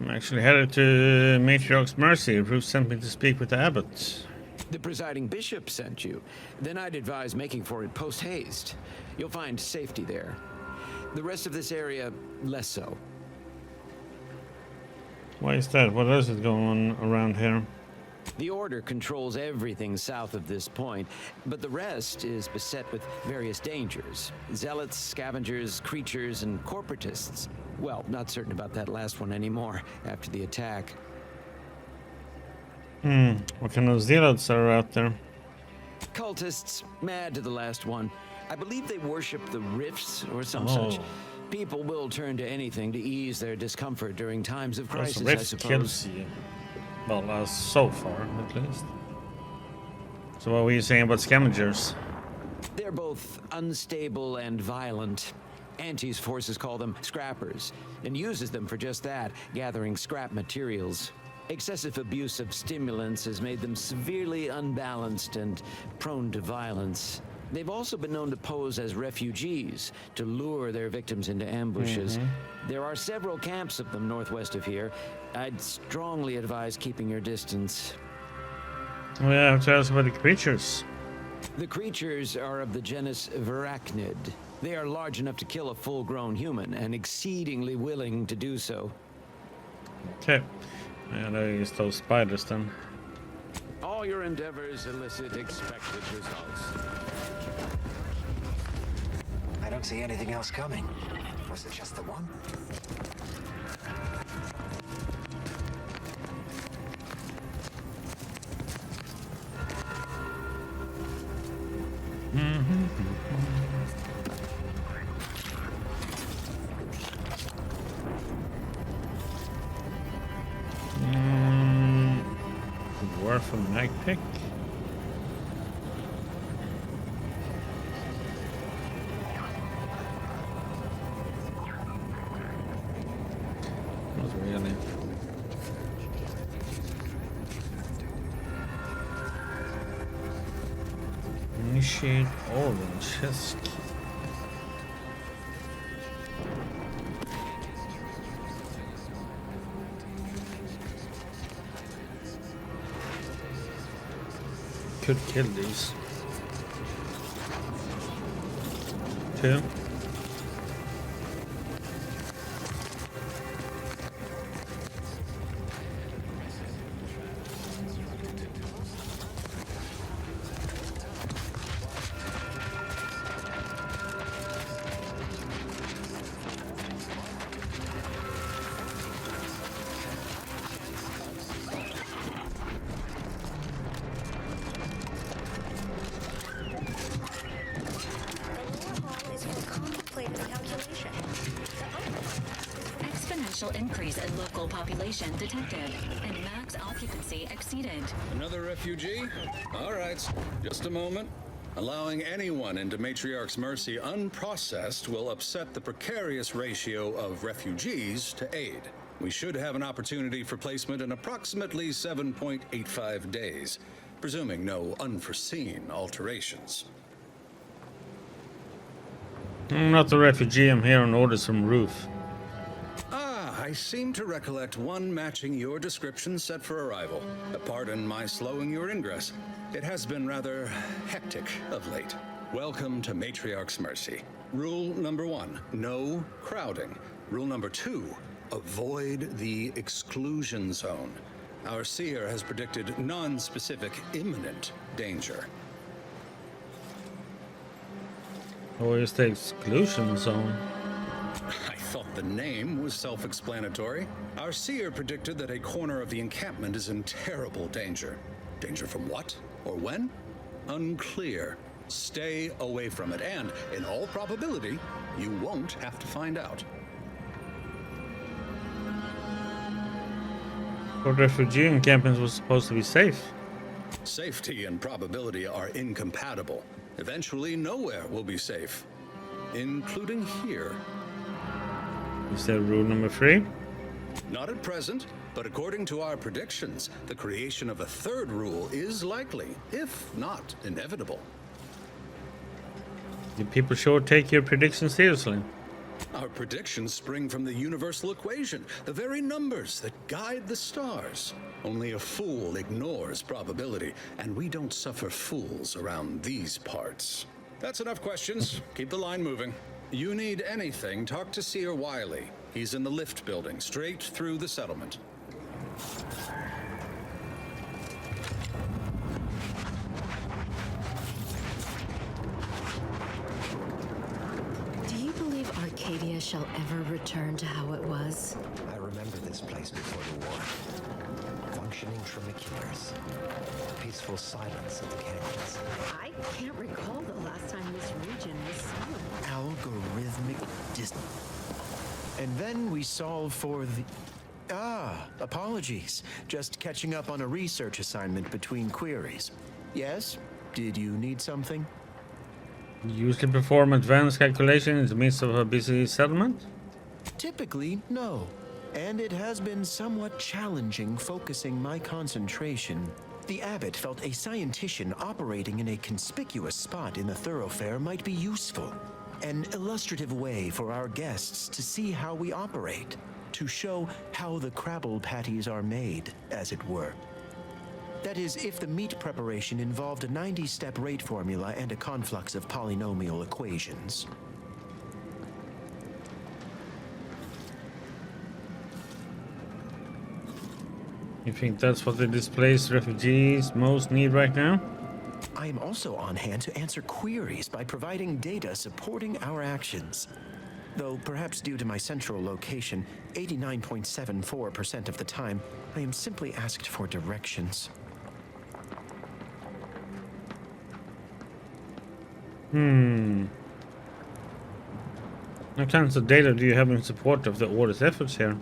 I'm actually headed to Matriarch's Mercy. Ruth sent me to speak with the abbot. The presiding bishop sent you. Then I'd advise making for it post-haste. You'll find safety there. The rest of this area, less so. Why is that? What else is going on around here? The Order controls everything south of this point, but the rest is beset with various dangers. Zealots, scavengers, creatures, and corporatists. Well, not certain about that last one anymore after the attack. What kind of zealots are out there? Cultists, mad to the last one. I believe they worship the rifts or some such. People will turn to anything to ease their discomfort during times of crisis, I Rift suppose. kills you. Well, so far, at least. So what were you saying about scavengers? They're both unstable and violent. Auntie's forces call them scrappers, and uses them for just that, gathering scrap materials. Excessive abuse of stimulants has made them severely unbalanced and prone to violence. They've also been known to pose as refugees, to lure their victims into ambushes. There are several camps of them northwest of here. I'd strongly advise keeping your distance. Oh yeah, tell us about the creatures. The creatures are of the genus Verachnid. They are large enough to kill a full-grown human, and exceedingly willing to do so. Okay. And I use those spiders then. All your endeavors elicit expected results. I don't see anything else coming. Was it just the one? Worth a mag pick. Not really. Initiate orange chest key. Could kill these. 2. Exponential increase in local population detected, and max occupancy exceeded. Another refugee? All right, just a moment. Allowing anyone into Matriarch's Mercy unprocessed will upset the precarious ratio of refugees to aid. We should have an opportunity for placement in approximately 7.85 days, presuming no unforeseen alterations. I'm not a refugee, I'm here on orders from Ruth. I seem to recollect one matching your description set for arrival. Pardon my slowing your ingress. It has been rather hectic of late. Welcome to Matriarch's Mercy. Rule number 1, no crowding. Rule number 2, avoid the exclusion zone. Our seer has predicted non-specific imminent danger. What is the exclusion zone? I thought the name was self-explanatory. Our seer predicted that a corner of the encampment is in terrible danger. Danger from what? Or when? Unclear. Stay away from it, and, in all probability, you won't have to find out. But refugee encampments was supposed to be safe. Safety and probability are incompatible. Eventually, nowhere will be safe, including here. Is that rule number 3? Not at present, but according to our predictions, the creation of a third rule is likely, if not inevitable. The people sure take your predictions seriously. Our predictions spring from the universal equation, the very numbers that guide the stars. Only a fool ignores probability, and we don't suffer fools around these parts. That's enough questions. Keep the line moving. You need anything, talk to Seer Wiley. He's in the lift building, straight through the settlement. Do you believe Arcadia shall ever return to how it was? I remember this place before the war. Functioning Tramiculars. Peaceful silence of the canyons. I can't recall the last time this region was silent. Algorithmic And then we solve for the... apologies. Just catching up on a research assignment between queries. Yes? Did you need something? Usually perform advanced calculation in the midst of a busy settlement? Typically, no. And it has been somewhat challenging focusing my concentration. The abbot felt a scientician operating in a conspicuous spot in the thoroughfare might be useful. An illustrative way for our guests to see how we operate, to show how the crabble patties are made, as it were. That is, if the meat preparation involved a 90-step rate formula and a conflux of polynomial equations. You think that's what the displaced refugees most need right now? I am also on hand to answer queries by providing data supporting our actions. Though perhaps due to my central location, 89.74% of the time, I am simply asked for directions. What kinds of data do you have in support of the Order's efforts here?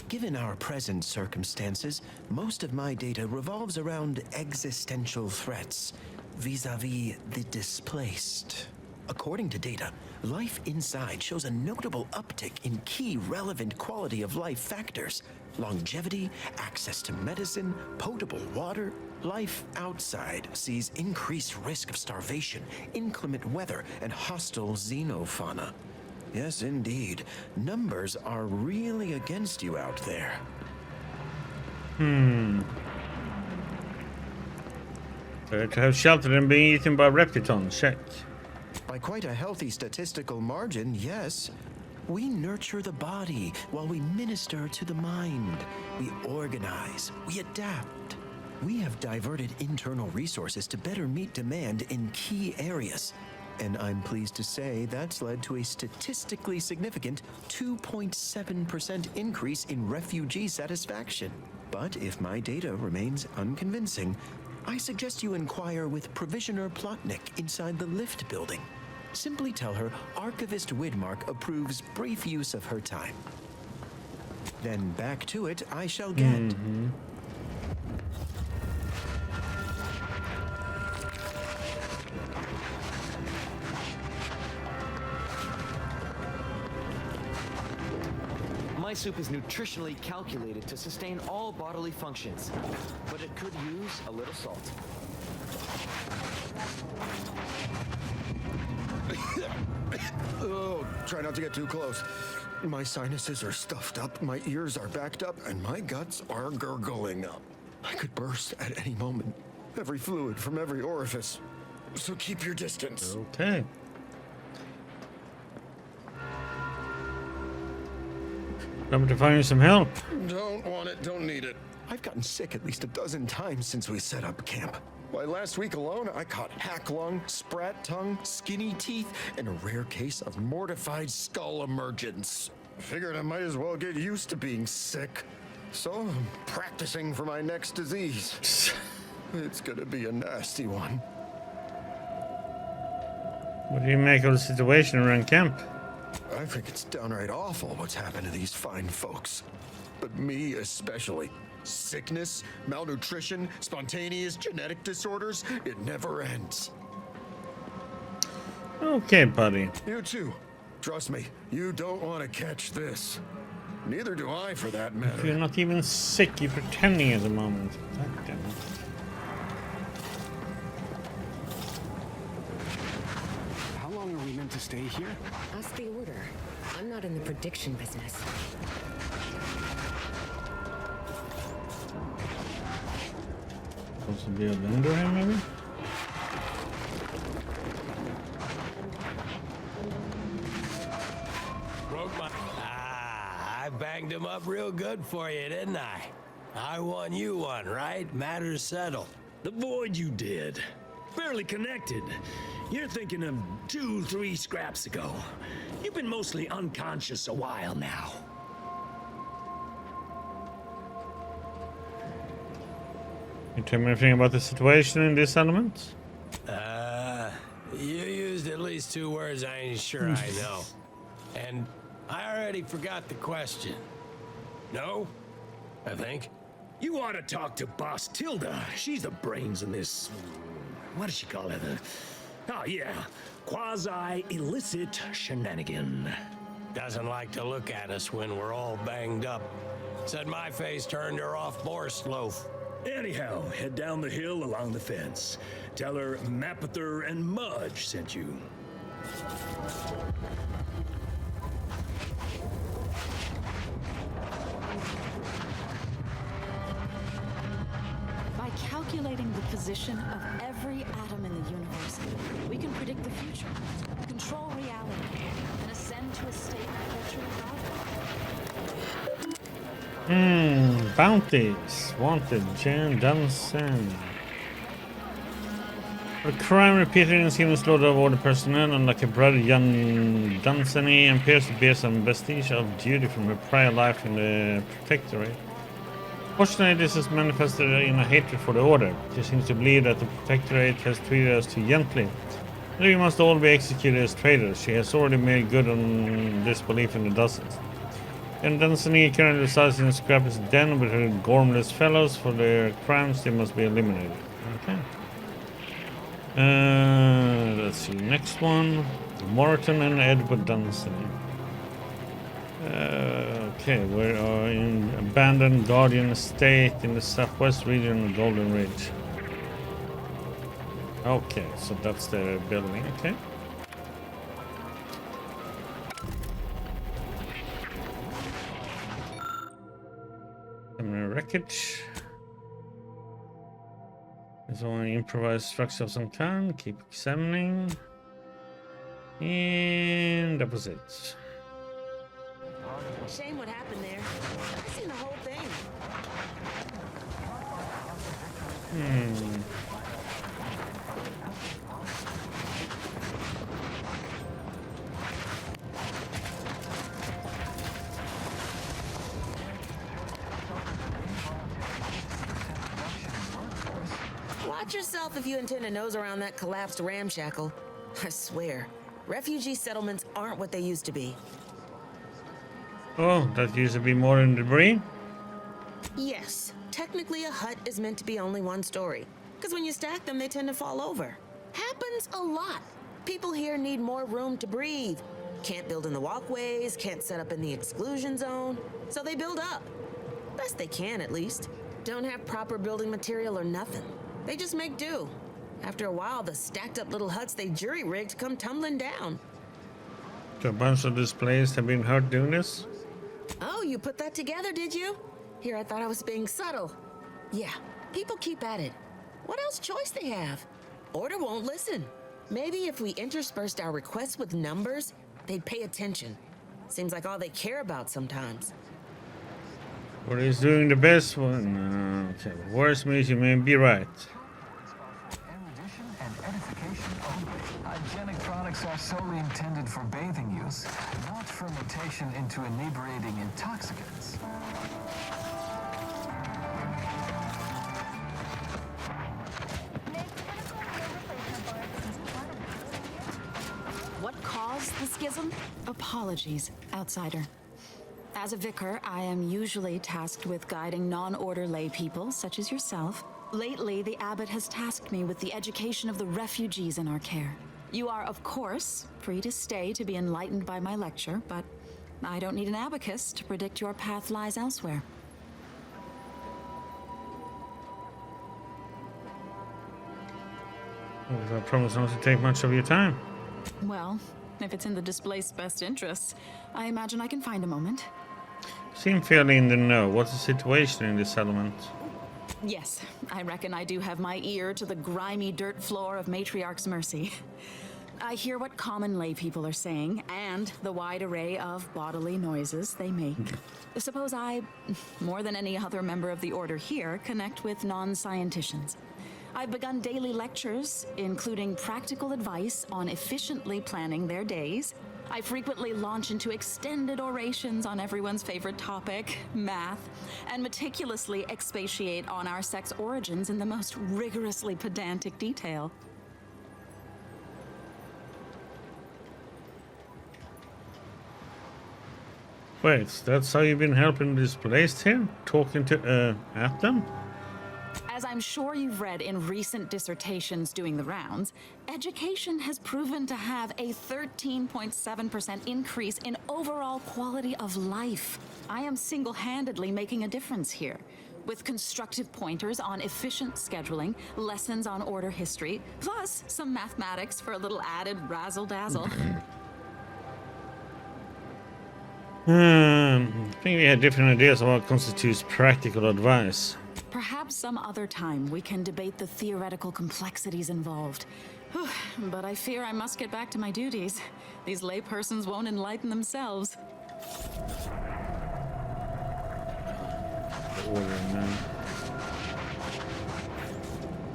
Given our present circumstances, most of my data revolves around existential threats vis-a-vis the displaced. According to data, life inside shows a notable uptick in key relevant quality of life factors: longevity, access to medicine, potable water. Life outside sees increased risk of starvation, inclement weather, and hostile xenofauna. Yes, indeed. Numbers are really against you out there. To have shelter and being eaten by reptitons, check. By quite a healthy statistical margin, yes. We nurture the body while we minister to the mind. We organize, we adapt. We have diverted internal resources to better meet demand in key areas. And I'm pleased to say that's led to a statistically significant 2.7% increase in refugee satisfaction. But if my data remains unconvincing, I suggest you inquire with Provisioner Plotnik inside the lift building. Simply tell her Archivist Widmark approves brief use of her time. Then back to it I shall get. My soup is nutritionally calculated to sustain all bodily functions, but it could use a little salt. Oh, try not to get too close. My sinuses are stuffed up, my ears are backed up, and my guts are gurgling up. I could burst at any moment. Every fluid from every orifice. So keep your distance. Okay. I'm to find you some help. Don't want it, don't need it. I've gotten sick at least a dozen times since we set up camp. Why, last week alone, I caught hack lung, sprat tongue, skinny teeth, and a rare case of mortified skull emergence. Figured I might as well get used to being sick. So I'm practicing for my next disease. It's gonna be a nasty one. What do you make of the situation around camp? I think it's downright awful what's happened to these fine folks. but me especially. Sickness, malnutrition, spontaneous genetic disorders, it never ends. Okay, buddy. You too. Trust me, you don't want to catch this. Neither do I, for that matter. If you're not even sick, you're pretending at the moment. God damn it. How long are we meant to stay here? Ask the order. I'm not in the prediction business. Supposed to be a vendor here, maybe? Broke my... I banged him up real good for you, didn't I? I won, you won, right? Matters settled. The void you did. Barely connected. You're thinking of 2-3 scraps ago. You've been mostly unconscious a while now. Can you tell me anything about the situation in this element? You used at least 2 words I ain't sure I know. And I already forgot the question. No? I think. You ought to talk to Boss Tilda. She's the brains in this... What does she call it? Oh, yeah. Quasi-illicit shenanigan. Doesn't like to look at us when we're all banged up. Said my face turned her off Borscht loaf. Anyhow, head down the hill along the fence. Tell her Mapother and Mudge sent you. By calculating the position of every atom in the universe, we can predict the future, control reality, and ascend to a state of perpetual power. Bounties. Wanted. Jan Dunson. For crime repeated in human slaughter of order personnel, unlike a brother Jan Dunsany appears to bear some vestige of duty from her prior life in the Protectorate. Fortunately, this is manifested in a hatred for the order. She seems to believe that the Protectorate has treated us too gently. And we must all be executed as traitors. She has already made good on this belief in the dozens. And Dunsany currently resides in Scrappy's den with her gormless fellows. For their crimes, they must be eliminated. Okay. Let's see. Next one. Morton and Edward Dunsany. Okay, we are in abandoned Guardian Estate in the southwest region of Golden Ridge. Okay, so that's the building. Okay. Wreckage. There's only improvised structure of some kind. Keep examining. And that was it. Shame what happened there. I've seen the whole thing. Watch yourself if you intend to nose around that collapsed ramshackle. I swear, refugee settlements aren't what they used to be. Oh, that used to be more in debris? Yes, technically a hut is meant to be only one story. Because when you stack them, they tend to fall over. Happens a lot. People here need more room to breathe. Can't build in the walkways, can't set up in the exclusion zone. So they build up. Best they can, at least. Don't have proper building material or nothing. They just make do. After a while, the stacked up little huts they jury-rigged come tumbling down. So a bunch of displaced have been hurt doing this? Oh, you put that together, did you? Here, I thought I was being subtle. Yeah, people keep at it. What else choice they have? Order won't listen. Maybe if we interspersed our requests with numbers, they'd pay attention. Seems like all they care about sometimes. What is doing the best one? Okay, worst means you may be right. Erudition and edification only. Hygienic are solely intended for bathing use, not for mutation into inebriating intoxicants. What caused the schism? Apologies, outsider. As a vicar, I am usually tasked with guiding non-order lay people, such as yourself. Lately, the abbot has tasked me with the education of the refugees in our care. You are, of course, free to stay to be enlightened by my lecture, but I don't need an abacus to predict your path lies elsewhere. I promise not to take much of your time. Well, if it's in the displaced's best interests, I imagine I can find a moment. Seem fairly in the know. What's the situation in this settlement? Yes, I reckon I do have my ear to the grimy dirt floor of Matriarch's Mercy. I hear what common lay people are saying, and the wide array of bodily noises they make. Suppose I, more than any other member of the Order here, connect with non-scienticians. I've begun daily lectures, including practical advice on efficiently planning their days. I frequently launch into extended orations on everyone's favorite topic, math, and meticulously expatiate on our sex origins in the most rigorously pedantic detail. Wait, that's how you've been helping the displaced here? Talking to, at them? As I'm sure you've read in recent dissertations doing the rounds, education has proven to have a 13.7% increase in overall quality of life. I am single-handedly making a difference here, with constructive pointers on efficient scheduling, lessons on order history, plus some mathematics for a little added razzle-dazzle. I think we had different ideas of what constitutes practical advice. Perhaps some other time we can debate the theoretical complexities involved. Whew, but I fear I must get back to my duties. These laypersons won't enlighten themselves. Order now.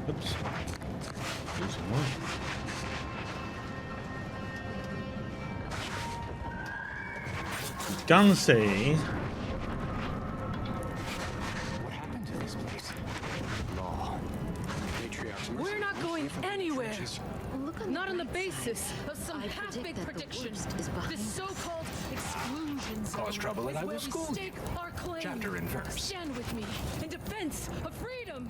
Oops. There's one. Gunsey. What happened to this place? Law. Matriarch's Mercy. We're not going anywhere. Not on the basis of some half-baked prediction. This so-called exclusion zone Cause trouble is and I where will we school stake you. our claim. Chapter and verse. Stand with me in defense of freedom.